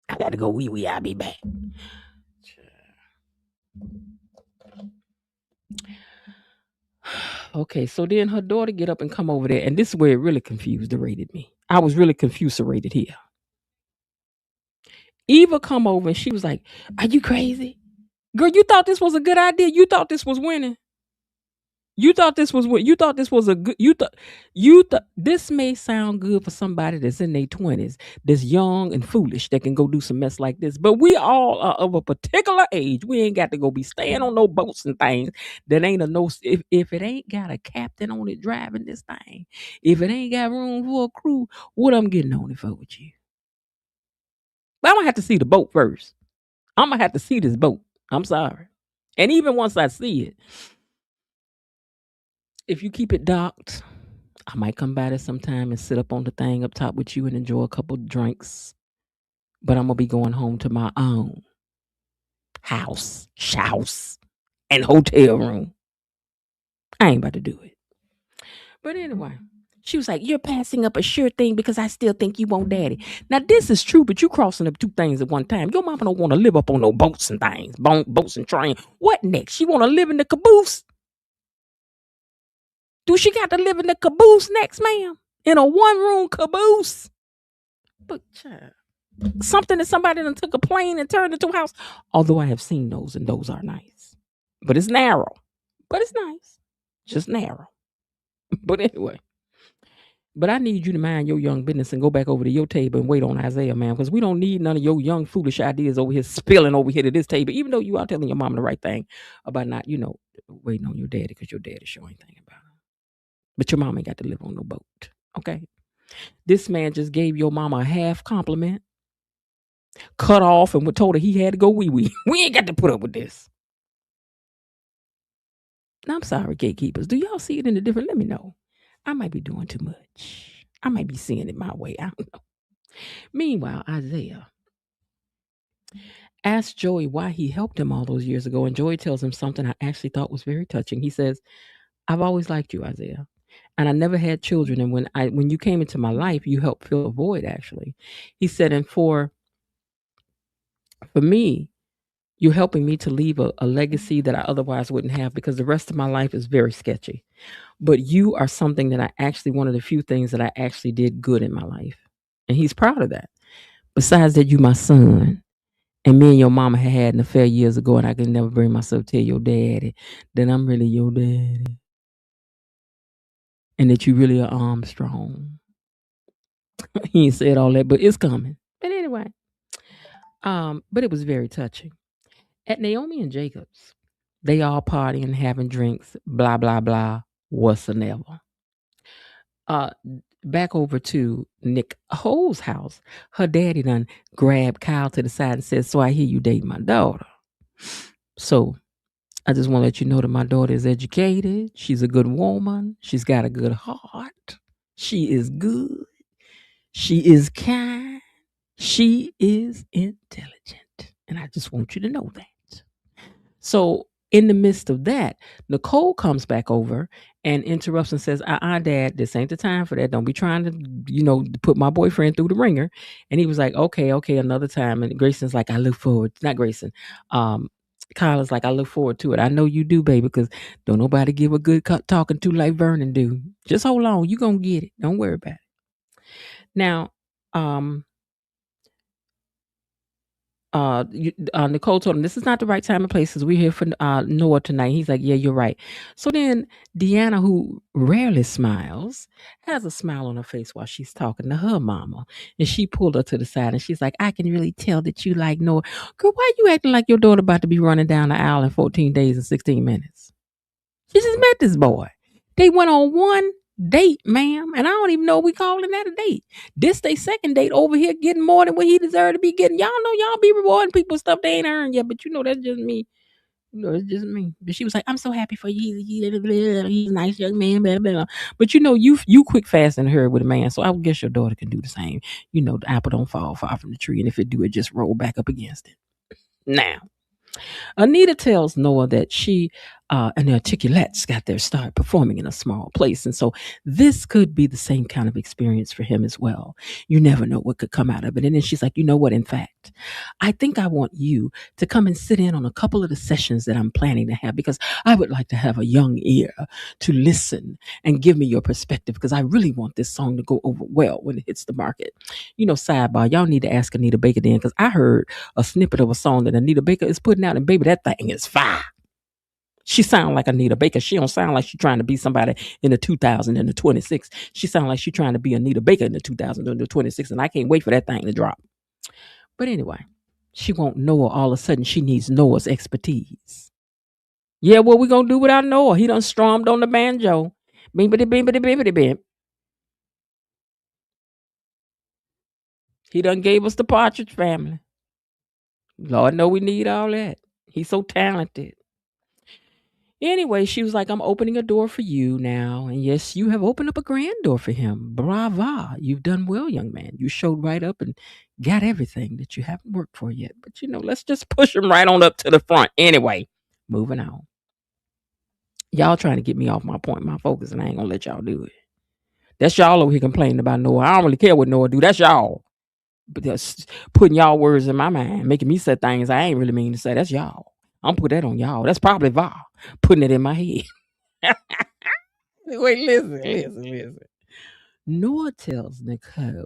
I got to go wee-wee. I'll be back. Okay, so then her daughter get up and come over there, and this is where it really confused-rated me. I was really confused-rated here. Eva come over and she was like, "Are you crazy, girl? You thought this was a good idea? You thought this was winning? You thought this was what? You thought this was a good? You thought this may sound good for somebody that's in their 20s, that's young and foolish, that can go do some mess like this. But we all are of a particular age. We ain't got to go be staying on no boats and things that ain't if it ain't got a captain on it driving this thing, if it ain't got room for a crew, what I'm getting on it for with you? But I'm gonna have to see the boat first. I'm gonna have to see this boat. I'm sorry. And even once I see it, if you keep it docked, I might come by there sometime and sit up on the thing up top with you and enjoy a couple drinks. But I'm going to be going home to my own house, and hotel room. I ain't about to do it. But anyway, she was like, you're passing up a sure thing because I still think you want daddy. Now, this is true, but you crossing up two things at one time. Your mama don't want to live up on no boats and things, boats and trains. What next? She want to live in the caboose? Do she got to live in the caboose next, ma'am? In a one-room caboose? But child, something that somebody done took a plane and turned into a house. Although I have seen those and those are nice. But it's narrow. But it's nice. Just narrow. But anyway. But I need you to mind your young business and go back over to your table and wait on Isaiah, man, because we don't need none of your young foolish ideas over here spilling over here to this table, even though you are telling your mom the right thing about not, waiting on your daddy because your daddy sure ain't thinking about it. But your mom ain't got to live on no boat, okay? This man just gave your mama a half compliment, cut off, and told her he had to go wee-wee. We ain't got to put up with this. Now, I'm sorry, gatekeepers. Do y'all see it in a different? Let me know. I might be doing too much. I might be seeing it my way. I don't know. Meanwhile, Isaiah asks Joey why he helped him all those years ago, and Joey tells him something I actually thought was very touching. He says, "I've always liked you, Isaiah, and I never had children. And when you came into my life, you helped fill a void. Actually," he said, "and for me, you're helping me to leave a legacy that I otherwise wouldn't have because the rest of my life is very sketchy. But you are something that I actually one of the few things that I actually did good in my life, and he's proud of that. Besides that, you my son." And me and your mama had an affair years ago, and I could never bring myself to tell your daddy that I'm really your daddy. And that you really are Armstrong. He ain't said all that, but it's coming. But anyway. But it was very touching. At Naomi and Jacob's, they all partying, having drinks, blah, blah, blah, whatsoever. Back over to Nicole's house, her daddy done grabbed Kyle to the side and said, "So I hear you date my daughter. So I just want to let you know that my daughter is educated. She's a good woman. She's got a good heart. She is good. She is kind. She is intelligent. And I just want you to know that." So in the midst of that, Nicole comes back over and interrupts and says, Dad, this ain't the time for that. Don't be trying to, put my boyfriend through the ringer. And he was like, okay, another time. And Grayson's like, I look forward, not Grayson. Kyle is like, I look forward to it. I know you do, baby, because don't nobody give a good talking to like Vernon do. Just hold on. You going to get it. Don't worry about it. Now, Nicole told him this is not the right time and place because we're here for Noah tonight. He's like, yeah, you're right. So then Deanna, who rarely smiles, has a smile on her face while she's talking to her mama. And she pulled her to the side and she's like, I can really tell that you like Noah. Girl, why you acting like your daughter about to be running down the aisle in 14 days and 16 minutes? She just met this boy. They went on one date, ma'am, and I don't even know we calling that a date. This they second date over here getting more than what he deserved to be getting. Y'all know y'all be rewarding people stuff they ain't earned yet, but that's just me. It's just me. But she was like, I'm so happy for you. He's a nice young man, blah, blah, blah. But you quick fast and hurry with a man, so I would guess your daughter can do the same. The apple don't fall far from the tree, and if it do, it just roll back up against it. Now, Anita tells Noah that she and the Articulettes got their start performing in a small place. And so this could be the same kind of experience for him as well. You never know what could come out of it. And then she's like, you know what? In fact, I think I want you to come and sit in on a couple of the sessions that I'm planning to have because I would like to have a young ear to listen and give me your perspective because I really want this song to go over well when it hits the market. Sidebar, y'all need to ask Anita Baker then because I heard a snippet of a song that Anita Baker is putting out and baby, that thing is fire. She sound like Anita Baker. She don't sound like she's trying to be somebody in the 2000 and the 26. She sound like she's trying to be Anita Baker in the 2000 and the 26. And I can't wait for that thing to drop. But anyway, she won't Noah all of a sudden. She needs Noah's expertise. Yeah, what we gonna do without Noah? He done strummed on the banjo. Bimbity bimbity bimbity bim. He done gave us the Partridge Family. Lord know we need all that. He's so talented. Anyway, she was like, I'm opening a door for you now. And yes, you have opened up a grand door for him. Brava. You've done well, young man. You showed right up and got everything that you haven't worked for yet. But, let's just push him right on up to the front. Anyway, moving on. Y'all trying to get me off my point, my focus, and I ain't going to let y'all do it. That's y'all over here complaining about Noah. I don't really care what Noah do. That's y'all. But that's putting y'all words in my mind, making me say things I ain't really mean to say. That's y'all. I'm put that on y'all. That's probably Va putting it in my head. Wait, listen. Noah tells Nicole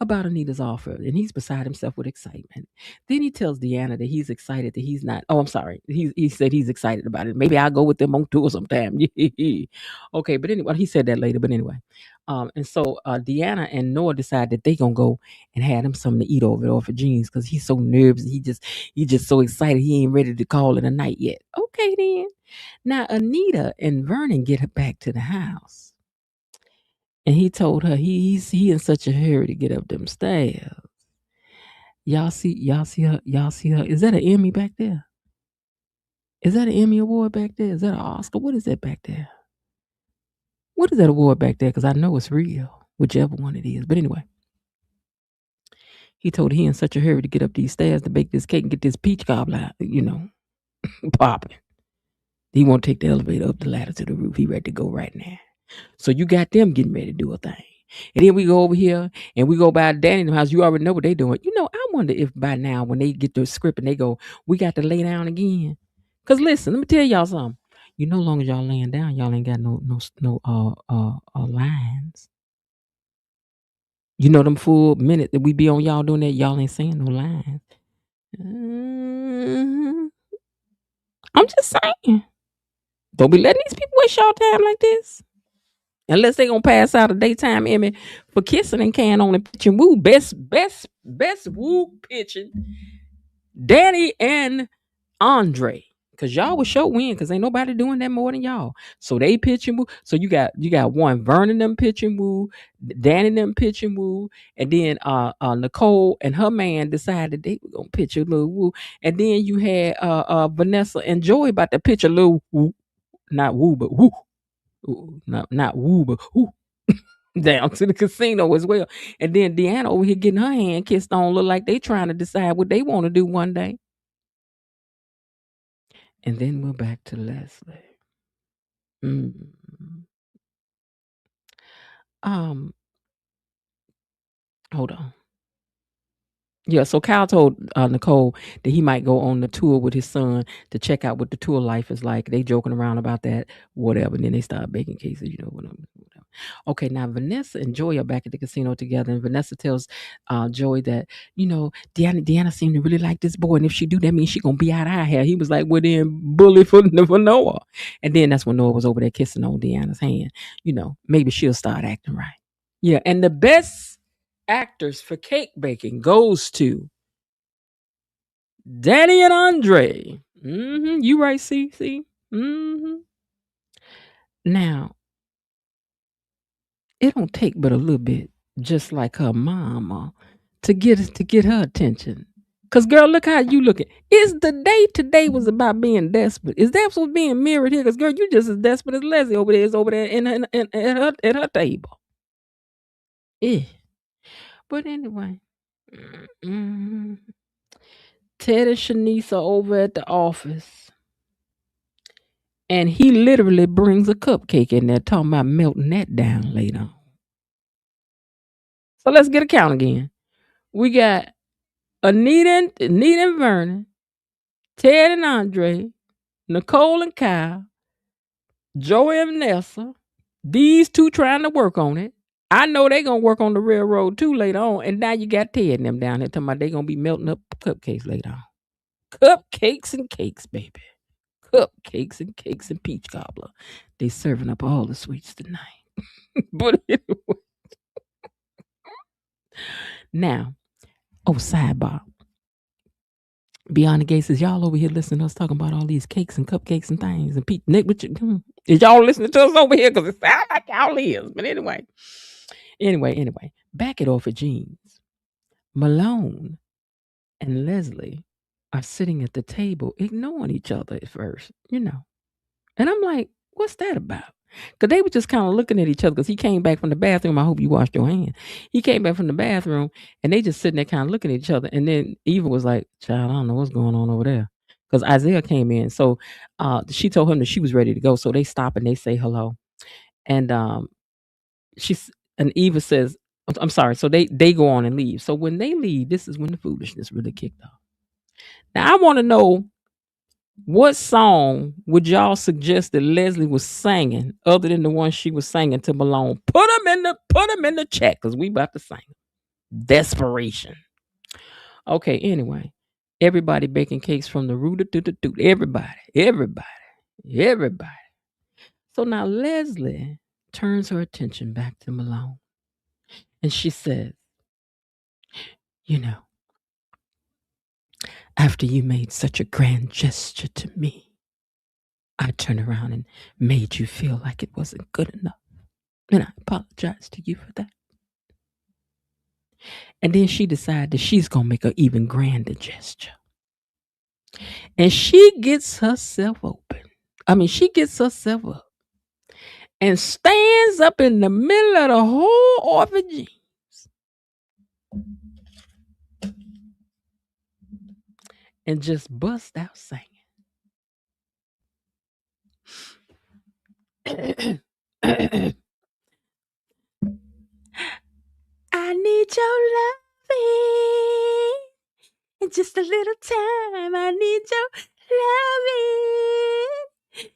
about Anita's offer, and he's beside himself with excitement. Then he tells Deanna that he's excited that he's not. Oh, I'm sorry. He said he's excited about it. Maybe I'll go with them on tour sometime. Okay, but anyway, he said that later. But anyway, and so Deanna and Noah decide that they gonna go and have him something to eat over there for Jeans because he's so nervous. He just so excited he ain't ready to call it a night yet. Okay, then. Now Anita and Vernon get her back to the house. And he told her he in such a hurry to get up them stairs. Y'all see her. Is that an Emmy back there? Is that an Emmy award back there? Is that an Oscar? What is that back there? What is that award back there? Because I know it's real, whichever one it is. But anyway, he told her he in such a hurry to get up these stairs to bake this cake and get this peach cobbler, popping. He won't take the elevator up the ladder to the roof. He ready to go right now. So you got them getting ready to do a thing. And then we go over here and we go by Dani and house. You already know what they doing. I wonder if by now when they get the script and they go, we got to lay down again. Cause listen, let me tell y'all something. No long as y'all laying down, y'all ain't got no lines. Them full minute that we be on y'all doing that, y'all ain't saying no lines. I'm just saying. Don't be letting these people waste y'all time like this. Unless they gonna pass out a daytime Emmy for kissing and can on the pitching woo. Best woo pitching. Dani and Andre. Cause y'all was show win because ain't nobody doing that more than y'all. So they pitching woo. So you got one Vernon them pitching woo, Dani them pitching woo, and then Nicole and her man decided they were gonna pitch a little woo. And then you had Vanessa and Joey about to pitch a little woo. Not woo, but woo. Not woo, but woo. Down to the casino as well. And then Deanna over here getting her hand kissed on, look like they trying to decide what they want to do one day. And then we're back to Leslie. Hold on. Yeah, so Kyle told Nicole that he might go on the tour with his son to check out what the tour life is like. They joking around about that, whatever. And then they start baking cases, whatever. Okay, now Vanessa and Joey are back at the casino together, and Vanessa tells Joey that Deanna seemed to really like this boy, and if she do, that means she gonna be out of our hair. He was like, "Well, then bully for Noah," and then that's when Noah was over there kissing on Deanna's hand. Maybe she'll start acting right. Yeah, and the best actors for cake baking goes to Dani and Andre. You right, see. Now, it don't take but a little bit, just like her mama, to get her attention. Cause girl, look how you looking. Is the day today was about being desperate? Is that what's being mirrored here? Cause girl, you just as desperate as Leslie over there is over there at her table. Yeah. But anyway, Ted and Shanice are over at the office. And he literally brings a cupcake in there talking about melting that down later on. So let's get a count again. We got Anita and Vernon, Ted and Andre, Nicole and Kyle, Joey and Vanessa. These two trying to work on it. I know they gonna work on the railroad too later on. And now you got Ted and them down here talking about they gonna be melting up cupcakes later on. Cupcakes and cakes, baby. Cupcakes and cakes and peach cobbler. They serving up all the sweets tonight. But anyway. Now, sidebar. Beyond the Gates says, y'all over here listening to us talking about all these cakes and cupcakes and things and peach. Is y'all listening to us over here? Because it sounds like y'all is. But anyway. Back it off at Jeans. Malone and Leslie are sitting at the table ignoring each other at first, And I'm like, what's that about? Because they were just kind of looking at each other because he came back from the bathroom. I hope you washed your hands. He came back from the bathroom and they just sitting there kind of looking at each other. And then Eva was like, child, I don't know what's going on over there. Because Isaiah came in. So she told him that she was ready to go. So they stop and they say hello. And Eva says, I'm sorry. So they go on and leave. So when they leave, this is when the foolishness really kicked off. Now I want to know, what song would y'all suggest that Leslie was singing other than the one she was singing to Malone? Put them in the chat because we about to sing. Desperation. Okay, anyway. Everybody baking cakes from the rooter to the toot. Everybody. So now Leslie turns her attention back to Malone and she says, you know, after you made such a grand gesture to me, I turned around and made you feel like it wasn't good enough. And I apologize to you for that. And then she decided that she's going to make an even grander gesture. And she gets herself open. She gets herself up and stands up in the middle of the whole orphanage and just bust out singing. I need your loving. In just a little time, I need your loving.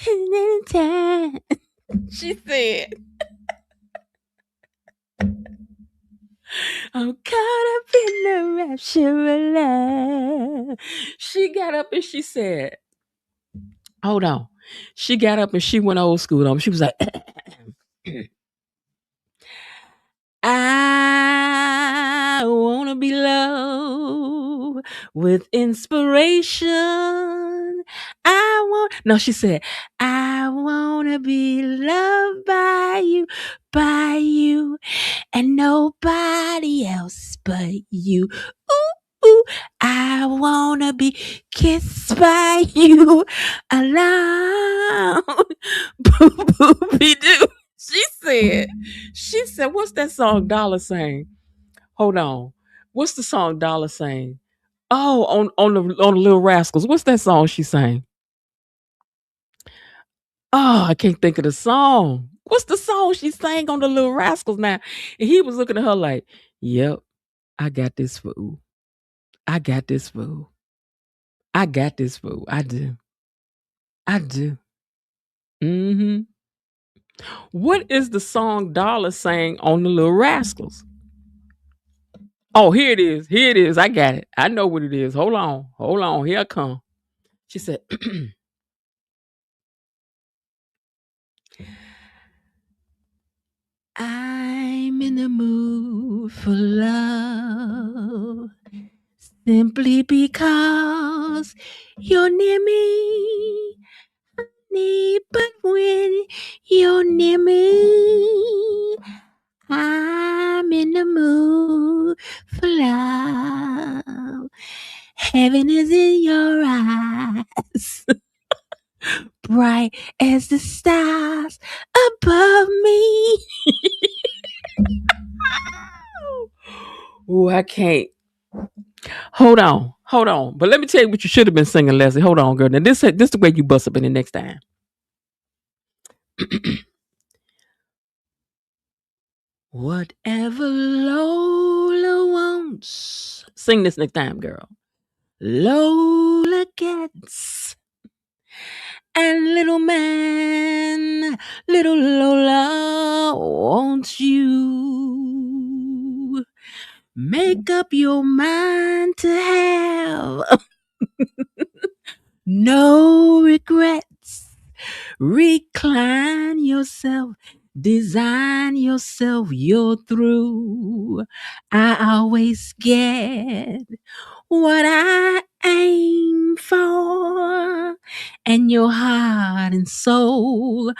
In a little time. She said, I'm caught up in the rapture of love. She got up and she said, hold on. She got up and she went old school on me. She was like, I want to be loved with inspiration. No, she said, I want to be loved by you, and nobody else but you. Ooh, ooh, I want to be kissed by you alone. Boo, boo, be do. She said, what's that song Dollar sang? Hold on. What's the song Dollar sang? Oh, on the Little Rascals. What's that song she sang? Oh, I can't think of the song. What's the song she sang on the Little Rascals now? And he was looking at her like, yep, I got this fool. I got this fool. I got this fool. I do. Mm-hmm. What is the song Dollar sang on the Little Rascals? Oh, here it is. Here it is. I got it. I know what it is. Hold on. Here I come. She said, I'm in the mood for love simply because you're near me. But when you're near me, I'm in the mood for love. Heaven is in your eyes, bright as the stars above me. Oh, I can't. Hold on. But let me tell you what you should have been singing, Leslie. Hold on, girl. Now this the way you bust up in the next time. Whatever Lola wants. Sing this next time, girl. Lola gets. And little Lola wants you. Make up your mind to have no regrets. Recline yourself. Design yourself. You're through. I always get what I aim for, and your heart and soul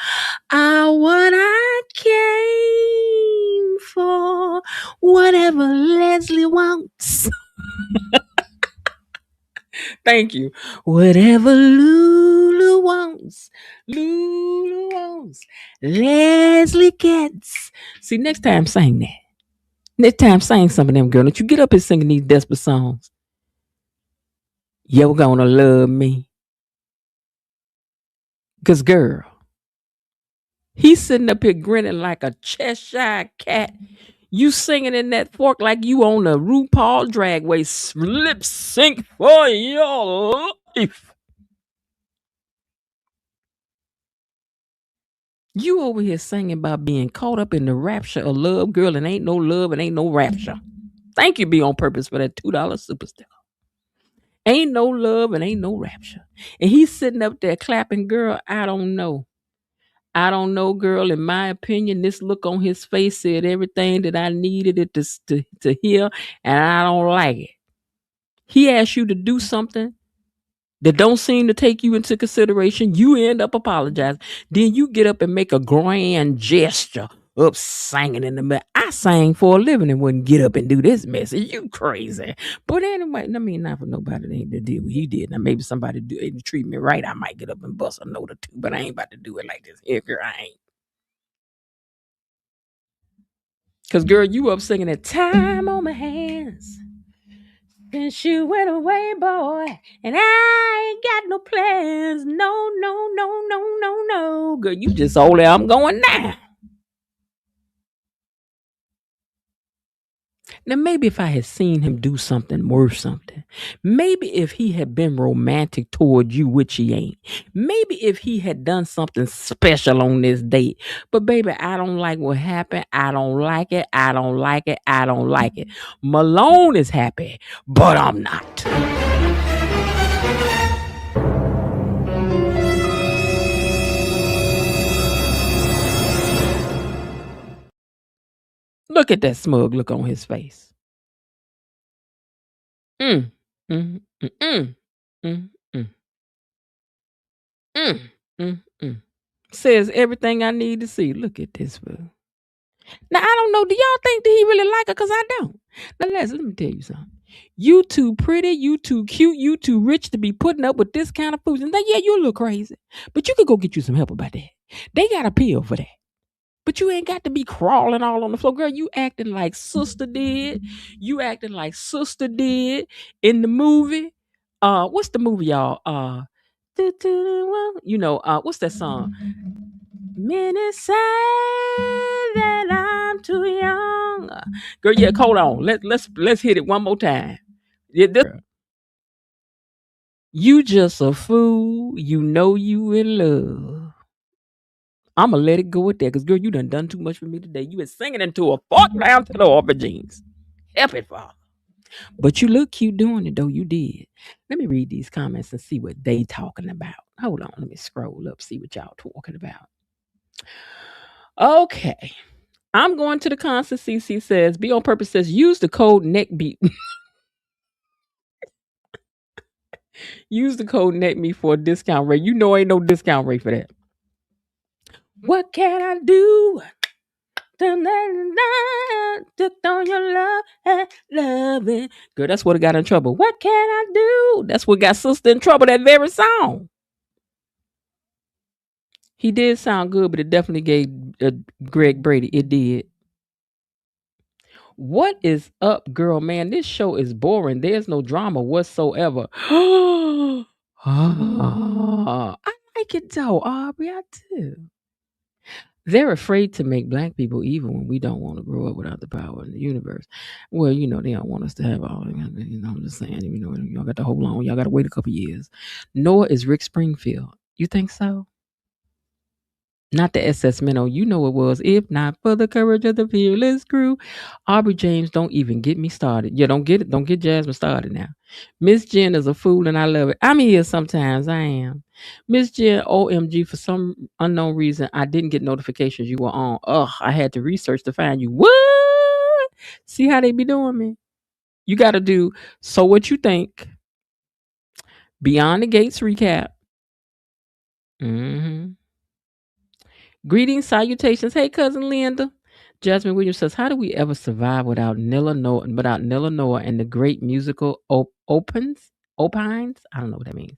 are what I came for. Whatever Leslie wants. Thank you. Whatever Lulu wants, Leslie gets. See, next time sing that. Next time sing some of them, girl. Don't you get up and singing these desperate songs. You're gonna love me. Cause girl, he's sitting up here grinning like a Cheshire cat. You singing in that fork like you on a RuPaul Drag Race lip sync for your life. You over here singing about being caught up in the rapture of love, girl, and ain't no love and ain't no rapture. Thank you, Be On Purpose, for that $2 super sticker. Ain't no love and ain't no rapture. And he's sitting up there clapping, girl. I don't know. I don't know, girl. In my opinion, this look on his face said everything that I needed it to hear, and I don't like it. He asked you to do something that don't seem to take you into consideration. You end up apologizing. Then you get up and make a grand gesture up singing in the middle. I sang for a living and wouldn't get up and do this message. You crazy. But anyway, I mean, not for nobody that ain't to deal with he did. Now maybe somebody didn't treat me right. I might get up and bust a note or two, but I ain't about to do it like this. Here, girl, I ain't. Cause girl, you up singing that time on my hands. Since you went away, boy, and I ain't got no plans. No, no, no, no, no, no. Girl, you just all there. I'm going now. Now, maybe if I had seen him do something worth something, maybe if he had been romantic toward you, which he ain't, maybe if he had done something special on this date, but baby, I don't like what happened. I don't like it. I don't like it. I don't like it. Malone is happy, but I'm not. Look at that smug look on his face. Mm, mm, mm, mm, mm, mm, mm, mm, mm. Says everything I need to see. Look at this fool. Now I don't know. Do y'all think that he really like her? Cause I don't. Now let me tell you something. You too pretty, you too cute, you too rich to be putting up with this kind of food. And then, yeah, you look crazy, but you could go get you some help about that. They got a pill for that. But you ain't got to be crawling all on the floor. Girl, you acting like sister did. You acting like sister did in the movie. What's the movie, y'all? What's that song? Many say that I'm too young. Girl, yeah, hold on. Let's hit it one more time. You just a fool. You know you in love. I'ma let it go with that, cause girl, you done too much for me today. You been singing into a fork down to the aubergines. Help it, Father. But you look cute doing it, though. You did. Let me read these comments and see what they talking about. Hold on, let me scroll up, see what y'all talking about. Okay. I'm going to the concert. CC says, Be On Purpose says, use the code NECKBEAT. Use the code NECKME for a discount rate. You know ain't no discount rate for that. What can I do? Took on your love and loving. Girl, that's what got in trouble. What can I do? That's what got sister in trouble, that very song. He did sound good, but it definitely gave Greg Brady. It did. What is up, girl? Man, this show is boring. There's no drama whatsoever. I like it though, Aubrey. I do. They're afraid to make black people evil when we don't want to grow up without the power in the universe. Well, they don't want us to have all. I'm just saying. Y'all got to hold on. Y'all got to wait a couple years. Nor is Rick Springfield. You think so? Not the SS Minnow. You know it was. If not for the courage of the fearless crew. Aubrey James, don't even get me started. Yeah, don't get Jasmine started now. Miss Jen is a fool and I love it. I'm here sometimes. I am. Miss Jen, OMG, for some unknown reason, I didn't get notifications you were on. Ugh, I had to research to find you. What? See how they be doing me? You got to do So What You Think. Beyond the Gates recap. Mm-hmm. Greetings, salutations. Hey, cousin Linda. Jasmine Williams says, how do we ever survive without Nilla Noah and the great musical opines? I don't know what that means.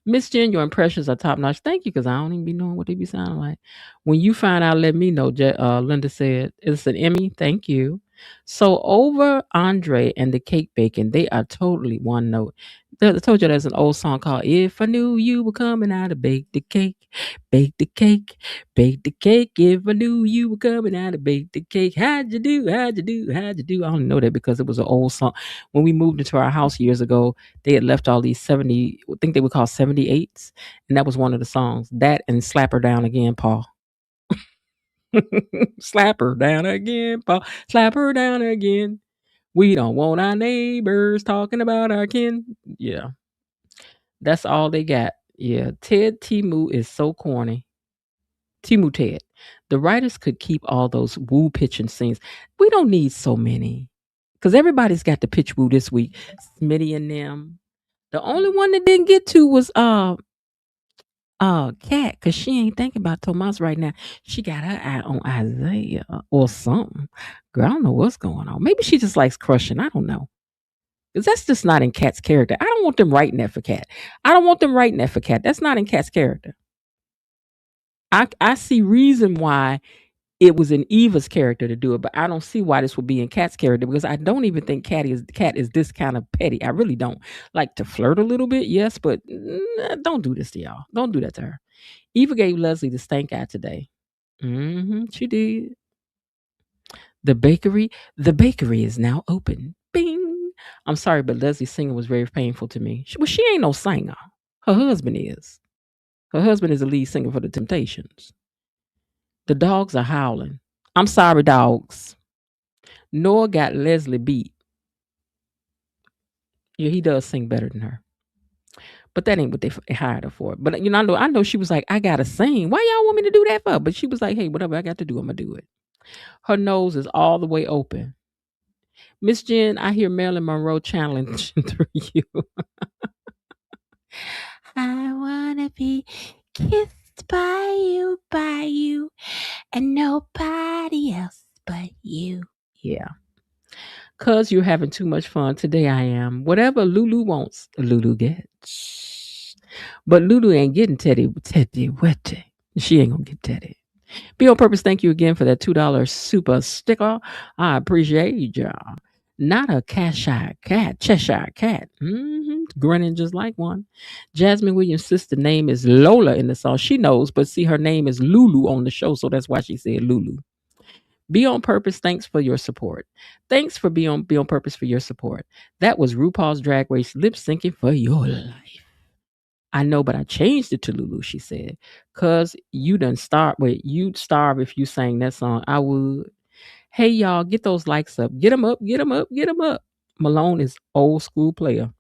Miss Jen, your impressions are top notch. Thank you, because I don't even be knowing what they be sounding like. When you find out, let me know. Linda said, it's an Emmy. Thank you. So over Andre and the cake baking, they are totally one note. I told you there's an old song called If I Knew You Were Coming Out to Bake the Cake, Bake the Cake, Bake the Cake. If I knew you were coming out to bake the cake, how'd you do, how'd you do, how'd you do? I only know that because it was an old song. When we moved into our house years ago, they had left all these 70, I think they would call 78s, and that was one of the songs. That and Slap Her Down Again, Paul. Slap her down again, Paul. Slap her down again. We don't want our neighbors talking about our kin. Yeah, that's all they got. Yeah, Ted Timu is so corny. Timu Ted. The writers could keep all those woo pitching scenes. We don't need so many. Because everybody's got to pitch woo this week. Smitty and them. The only one that didn't get to was Cat, because she ain't thinking about Tomas right now. She got her eye on Isaiah or something. Girl, I don't know what's going on. Maybe she just likes crushing. I don't know. Because that's just not in Cat's character. I don't want them writing that for Cat. I don't want them writing that for Cat. That's not in Cat's character. I see reason why it was in Eva's character to do it, but I don't see why this would be in Cat's character because I don't even think Cat is this kind of petty. I really don't. Like to flirt a little bit, yes, but don't do this to y'all. Don't do that to her. Eva gave Leslie the stank eye today. She did. The bakery is now open. Bing. I'm sorry, but Leslie's singing was very painful to me. She ain't no singer. Her husband is. Her husband is the lead singer for the Temptations. The dogs are howling. I'm sorry, dogs. Noah got Leslie beat. Yeah, he does sing better than her. But that ain't what they hired her for. But I know she was like, I gotta sing. Why y'all want me to do that for? But she was like, hey, whatever I got to do, I'm gonna do it. Her nose is all the way open. Miss Jen, I hear Marilyn Monroe channeling through you. I wanna be kissed by you, and nobody else but you. Yeah. Cause you're having too much fun. Today I am. Whatever Lulu wants, Lulu gets. But Lulu ain't getting Teddy Wetty. She ain't gonna get Teddy. Be on purpose. Thank you again for that $2 super sticker. I appreciate y'all. Not a Cheshire cat. Grinning just like one. Jasmine Williams' sister name is Lola in the song. She knows, but see, her name is Lulu on the show, so that's why she said Lulu. Be on purpose. Thanks for your support. Thanks for be on purpose for your support. That was RuPaul's Drag Race lip syncing for your life. I know, but I changed it to Lulu, she said. Cause you done start with you'd starve if you sang that song. I would. Hey y'all, get those likes up. Get them up, get them up, get them up. Malone is old school player.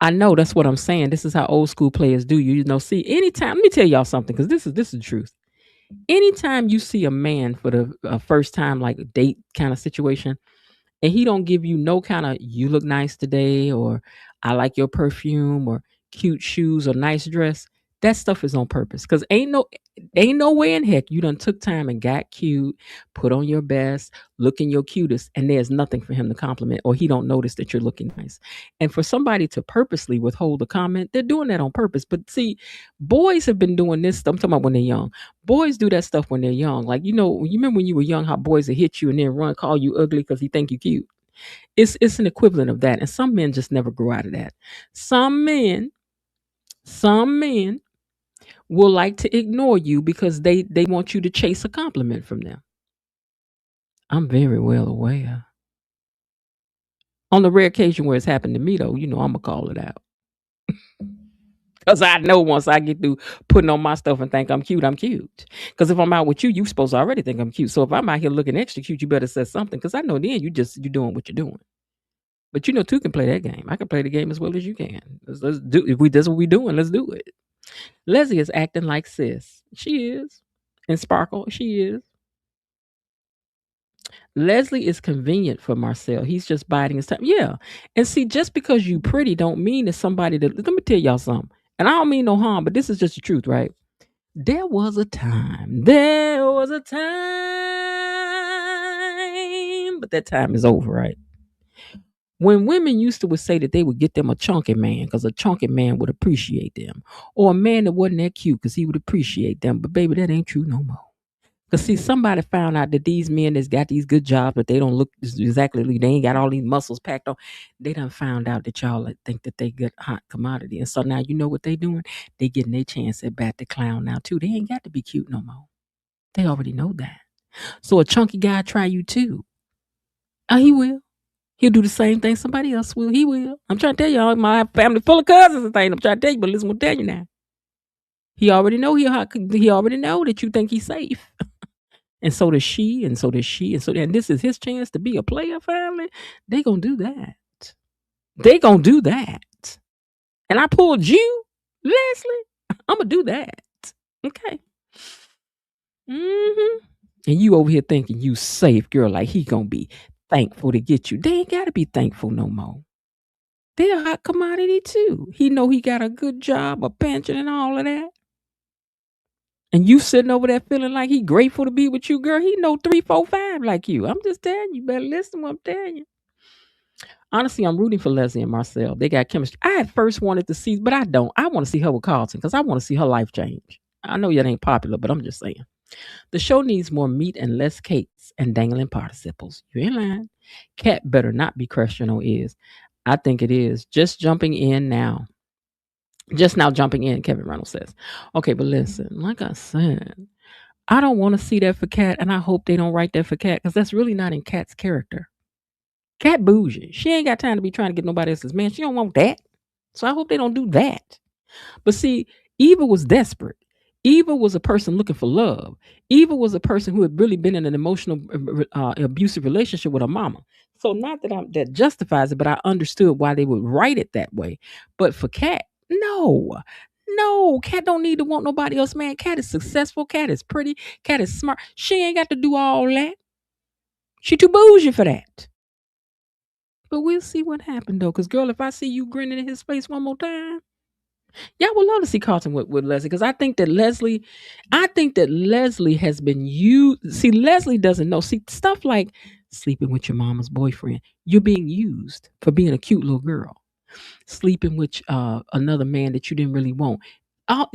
I know that's what I'm saying. This is how old school players do. You know, see, anytime, let me tell y'all something, because this is the truth. Anytime you see a man for the first time, like a date kind of situation, and he don't give you no kind of you look nice today, or I like your perfume, or cute shoes, or nice dress, that stuff is on purpose. Because ain't no way in heck you done took time and got cute, put on your best, looking your cutest, and there's nothing for him to compliment, or he don't notice that you're looking nice. And for somebody to purposely withhold a comment, they're doing that on purpose. But see, boys have been doing this. I'm talking about when they're young. Boys do that stuff when they're young. Like, you remember when you were young, how boys would hit you and then run, call you ugly because he think you cute. It's an equivalent of that. And some men just never grow out of that. Some men will like to ignore you because they want you to chase a compliment from them. I'm very well aware. On the rare occasion where it's happened to me, though, I'm going to call it out. Because I know once I get through putting on my stuff and think I'm cute, I'm cute. Because if I'm out with you, you supposed to already think I'm cute. So if I'm out here looking extra cute, you better say something. Because I know then you're doing what you're doing. But two can play that game. I can play the game as well as you can. Let's do. If that's what we're doing, let's do it. Leslie is acting like sis. She is. And Sparkle, she is. Leslie is convenient for Marcel. He's just biding his time. Yeah. And see, just because you pretty don't mean that somebody that, let me tell y'all something. And I don't mean no harm, but this is just the truth, right? There was a time, but that time is over, right? When women used to would say that they would get them a chunky man because a chunky man would appreciate them, or a man that wasn't that cute because he would appreciate them. But baby, that ain't true no more. Because see, somebody found out that these men that's got these good jobs, but they don't look exactly, they ain't got all these muscles packed on. They done found out that y'all think that they get hot commodity. And so now you know what they doing? They getting their chance at bat the clown now too. They ain't got to be cute no more. They already know that. So a chunky guy try you too. He will. He'll do the same thing somebody else will. He will. I'm trying to tell y'all, my family full of cousins and things. I'm trying to tell you, but listen, I'm tell you now. He already know he already know that you think he's safe. And so does she, and so does she, and this is his chance to be a player finally. They gonna do that. They gonna do that. And I pulled you, Leslie. I'm gonna do that. Okay. Mm-hmm. And you over here thinking you safe, girl, like he gonna be thankful to get you. They ain't gotta be thankful no more. They're a hot commodity too. He know he got a good job, a pension, and all of that. And you sitting over there feeling like he grateful to be with you, girl. He know 3, 4, 5 like you. I'm just telling you, better listen to what I'm telling you. Honestly, I'm rooting for Leslie and Marcel. They got chemistry. I at first wanted to see, but I don't. I want to see her with Carlton because I want to see her life change. I know it ain't popular, but I'm just saying. The show needs more meat and less cakes and dangling participles. You ain't lying. Cat better not be questionable is. I think it is. Just jumping in now. Just now jumping in, Kevin Reynolds says. Okay, but listen, like I said, I don't want to see that for Cat, and I hope they don't write that for Cat because that's really not in Cat's character. Cat bougie. She ain't got time to be trying to get nobody else's man. She don't want that. So I hope they don't do that. But see, Eva was desperate. Eva was a person looking for love. Eva was a person who had really been in an emotional, abusive relationship with her mama. So not that that justifies it, but I understood why they would write it that way. But for Cat, no, Cat don't need to want nobody else, man. Cat is successful. Cat is pretty. Cat is smart. She ain't got to do all that. She too bougie for that. But we'll see what happened though. Cause girl, if I see you grinning in his face one more time, y'all would love to see Carlton with Leslie. Cause I think that Leslie has been used. See, Leslie doesn't know. See, stuff like sleeping with your mama's boyfriend. You're being used for being a cute little girl. Sleeping with another man that you didn't really want.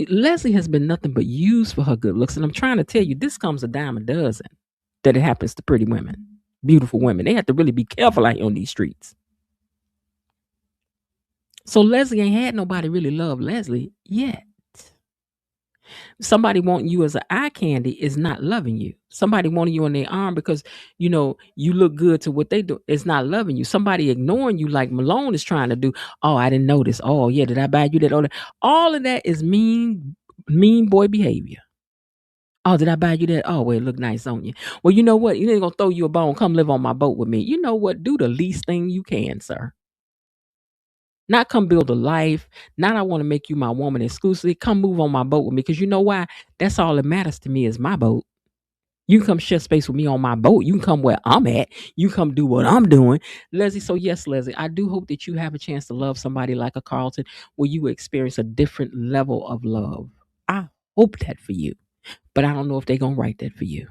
Leslie has been nothing but used for her good looks. And I'm trying to tell you, this comes a dime a dozen that it happens to pretty women, beautiful women. They have to really be careful out here on these streets. So Leslie ain't had nobody really love Leslie yet. Somebody wanting you as an eye candy is not loving you. Somebody wanting you on their arm because you look good to what they do is not loving you. Somebody ignoring you like Malone is trying to do. Oh, I didn't notice. Oh, yeah, did I buy you that? All of that is mean boy behavior. Oh, did I buy you that? Oh, well, it look nice on you. Well, you know what? You ain't gonna throw you a bone. Come live on my boat with me. You know what? Do the least thing you can, sir. Not come build a life. Not I want to make you my woman exclusively. Come move on my boat with me. Because you know why? That's all that matters to me is my boat. You can come share space with me on my boat. You can come where I'm at. You come do what I'm doing. Leslie, so yes, Leslie, I do hope that you have a chance to love somebody like a Carlton where you experience a different level of love. I hope that for you. But I don't know if they're going to write that for you.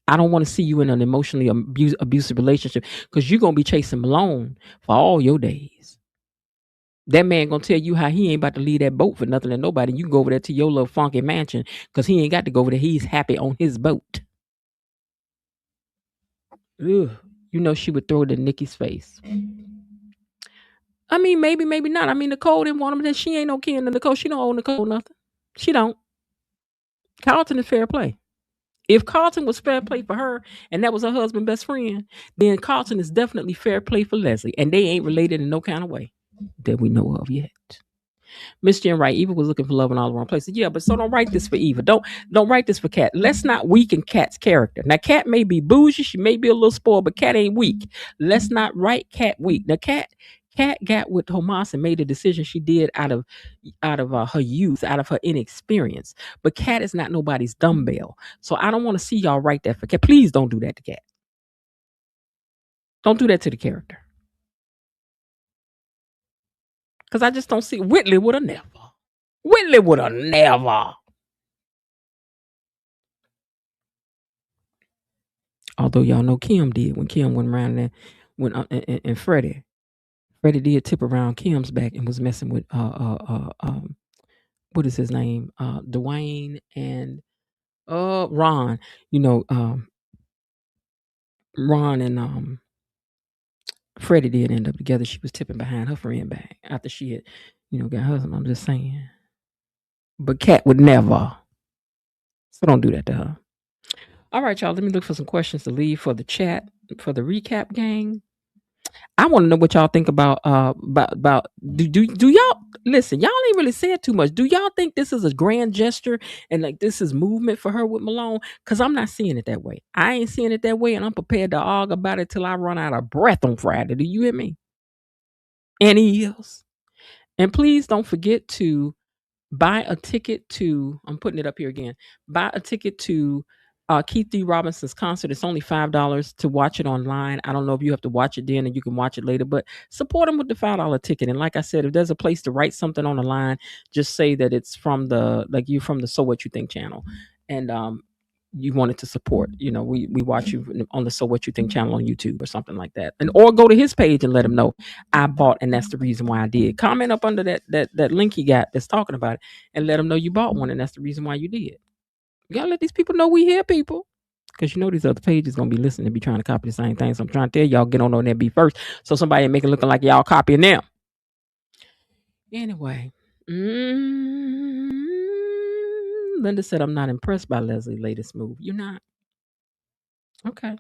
I don't want to see you in an emotionally abusive relationship because you're going to be chasing Malone for all your days. That man going to tell you how he ain't about to leave that boat for nothing and nobody. You can go over there to your little funky mansion because he ain't got to go over there. He's happy on his boat. Ugh. You know she would throw it in Nikki's face. I mean, maybe not. I mean, Nicole didn't want him. That she ain't no kin to Nicole. She don't owe Nicole nothing. She don't. Carlton is fair play. If Carlton was fair play for her and that was her husband's best friend, then Carlton is definitely fair play for Leslie. And they ain't related in no kind of way that we know of yet. Miss Jen Wright, Eva was looking for love in all the wrong places. Yeah, but so don't write this for Eva. Don't write this for Cat. Let's not weaken Cat's character. Now, Cat may be bougie. She may be a little spoiled, but Cat ain't weak. Let's not write Cat weak. Now, Cat got with Tomas and made a decision she did out of her youth, out of her inexperience. But Cat is not nobody's dumbbell. So I don't want to see y'all write that for Cat. Please don't do that to Cat. Don't do that to the character. Because I just don't see Whitley would have never. Whitley would have never. Although y'all know Kim did when Kim went around there and Freddie did tip around Kim's back and was messing with what is his name? Dwayne and Ron. Ron and Freddie did end up together. She was tipping behind her friend back after she had, got her husband. I'm just saying. But Cat would never. So don't do that to her. All right, y'all. Let me look for some questions to leave for the chat, for the recap gang. I want to know what y'all think about do y'all listen, y'all ain't really said too much. Do y'all think this is a grand gesture and like this is movement for her with Malone? Because I'm not seeing it that way. I ain't seeing it that way, and I'm prepared to argue about it till I run out of breath on Friday. Do you hear me? Any else? And please don't forget to buy a ticket to, I'm putting it up here again, buy a ticket to Keith D. Robinson's concert. It's only $5 to watch it online. I don't know if you have to watch it then and you can watch it later, but support him with the $5 ticket. And like I said, if there's a place to write something on the line, just say that it's from you're from the So What You Think channel. And you wanted to support, we watch you on the So What You Think channel on YouTube or something like that. And or go to his page and let him know I bought and that's the reason why I did. Comment up under that link he got that's talking about it and let him know you bought one and that's the reason why you did. You gotta let these people know we here, people. Because these other pages gonna be listening and be trying to copy the same thing. So I'm trying to tell y'all, get on there, be first. So somebody ain't making it looking like y'all copying them. Anyway. Linda said, I'm not impressed by Leslie's latest move. You're not? Okay.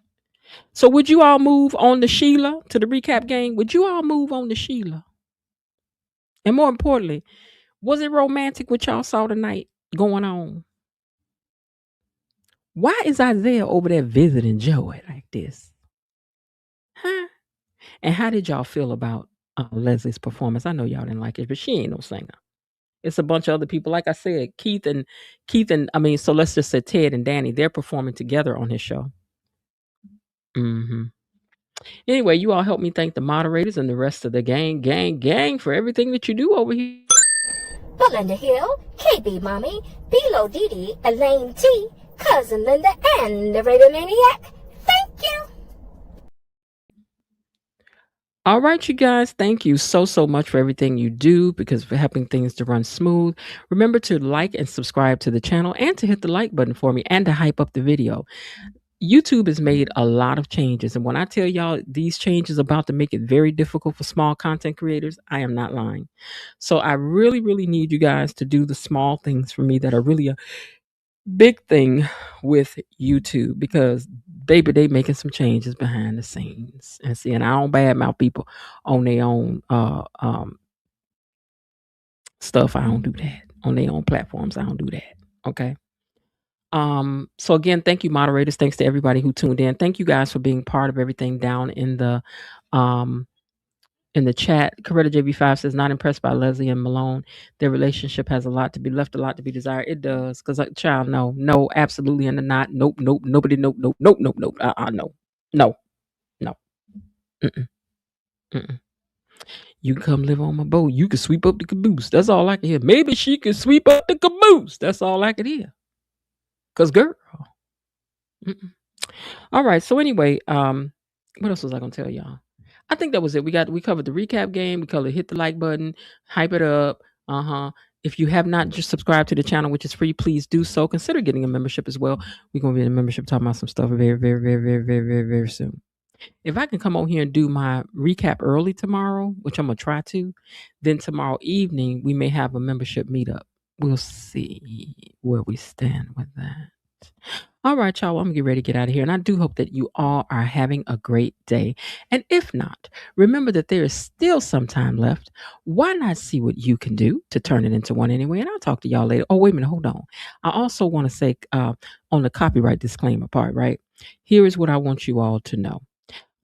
So would you all move on to Sheila, to the recap game? Would you all move on to Sheila? And more importantly, was it romantic what y'all saw tonight going on? Why is Isaiah over there visiting Joey like this? Huh? And how did y'all feel about Leslie's performance? I know y'all didn't like it, but she ain't no singer. It's a bunch of other people. Like I said, Keith and so let's just say Ted and Danny, they're performing together on his show. Mm-hmm. Anyway, you all help me thank the moderators and the rest of the gang for everything that you do over here. Belinda Hill, KB Mommy, Bilo Didi, Elaine T, Cousin Linda, and the Raven Maniac. Thank you. All right, you guys, thank you so much for everything you do, because for helping things to run smooth. Remember to like and subscribe to the channel and to hit the like button for me and to hype up the video. YouTube has made a lot of changes. And when I tell y'all these changes are about to make it very difficult for small content creators, I am not lying. So I really, really need you guys to do the small things for me that are really a big thing with YouTube, because baby, they making some changes behind the scenes. And see, and I don't badmouth people on their own stuff. I don't do that. On their own platforms, I don't do that. Okay. So again, thank you, moderators. Thanks to everybody who tuned in. Thank you guys for being part of everything down in the chat. Coretta JB5 says, not impressed by Leslie and Malone. Their relationship has a lot to be desired. It does. Because child, no, absolutely and not. Nope, nobody, nope. No. Mm-mm. You can come live on my boat. You can sweep up the caboose. That's all I can hear. Maybe she can sweep up the caboose. That's all I can hear. Because girl. All right. So anyway, what else was I going to tell y'all? I think that was it. We covered the recap game. We covered hit the like button, hype it up. If you have not just subscribed to the channel, which is free, please do so. Consider getting a membership as well. We're going to be in a membership talking about some stuff very, very, very, very, very, very, very soon. If I can come on here and do my recap early tomorrow, which I'm going to try to, then tomorrow evening, we may have a membership meetup. We'll see where we stand with that. All right, y'all, I'm going to get ready to get out of here. And I do hope that you all are having a great day. And if not, remember that there is still some time left. Why not see what you can do to turn it into one anyway? And I'll talk to y'all later. Oh, wait a minute. Hold on. I also want to say on the copyright disclaimer part, right? Here is what I want you all to know.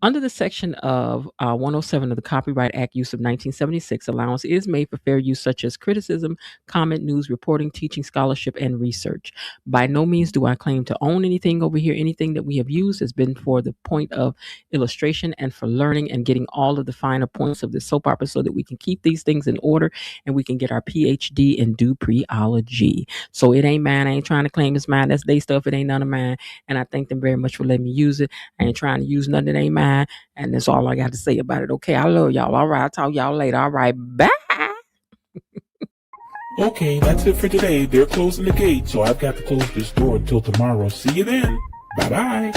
Under the section of 107 of the Copyright Act, use of 1976, allowance is made for fair use such as criticism, comment, news, reporting, teaching, scholarship, and research. By no means do I claim to own anything over here. Anything that we have used has been for the point of illustration and for learning and getting all of the finer points of the soap opera so that we can keep these things in order and we can get our PhD in Dupreology. So it ain't mine. I ain't trying to claim it's mine. That's their stuff. It ain't none of mine. And I thank them very much for letting me use it. I ain't trying to use nothing that ain't mine. And that's all I got to say about it. Okay, I love y'all. All right, I'll talk y'all later. All right, bye. Okay, that's it for today. They're closing the gate, so I've got to close this door until tomorrow. See you then. Bye-bye.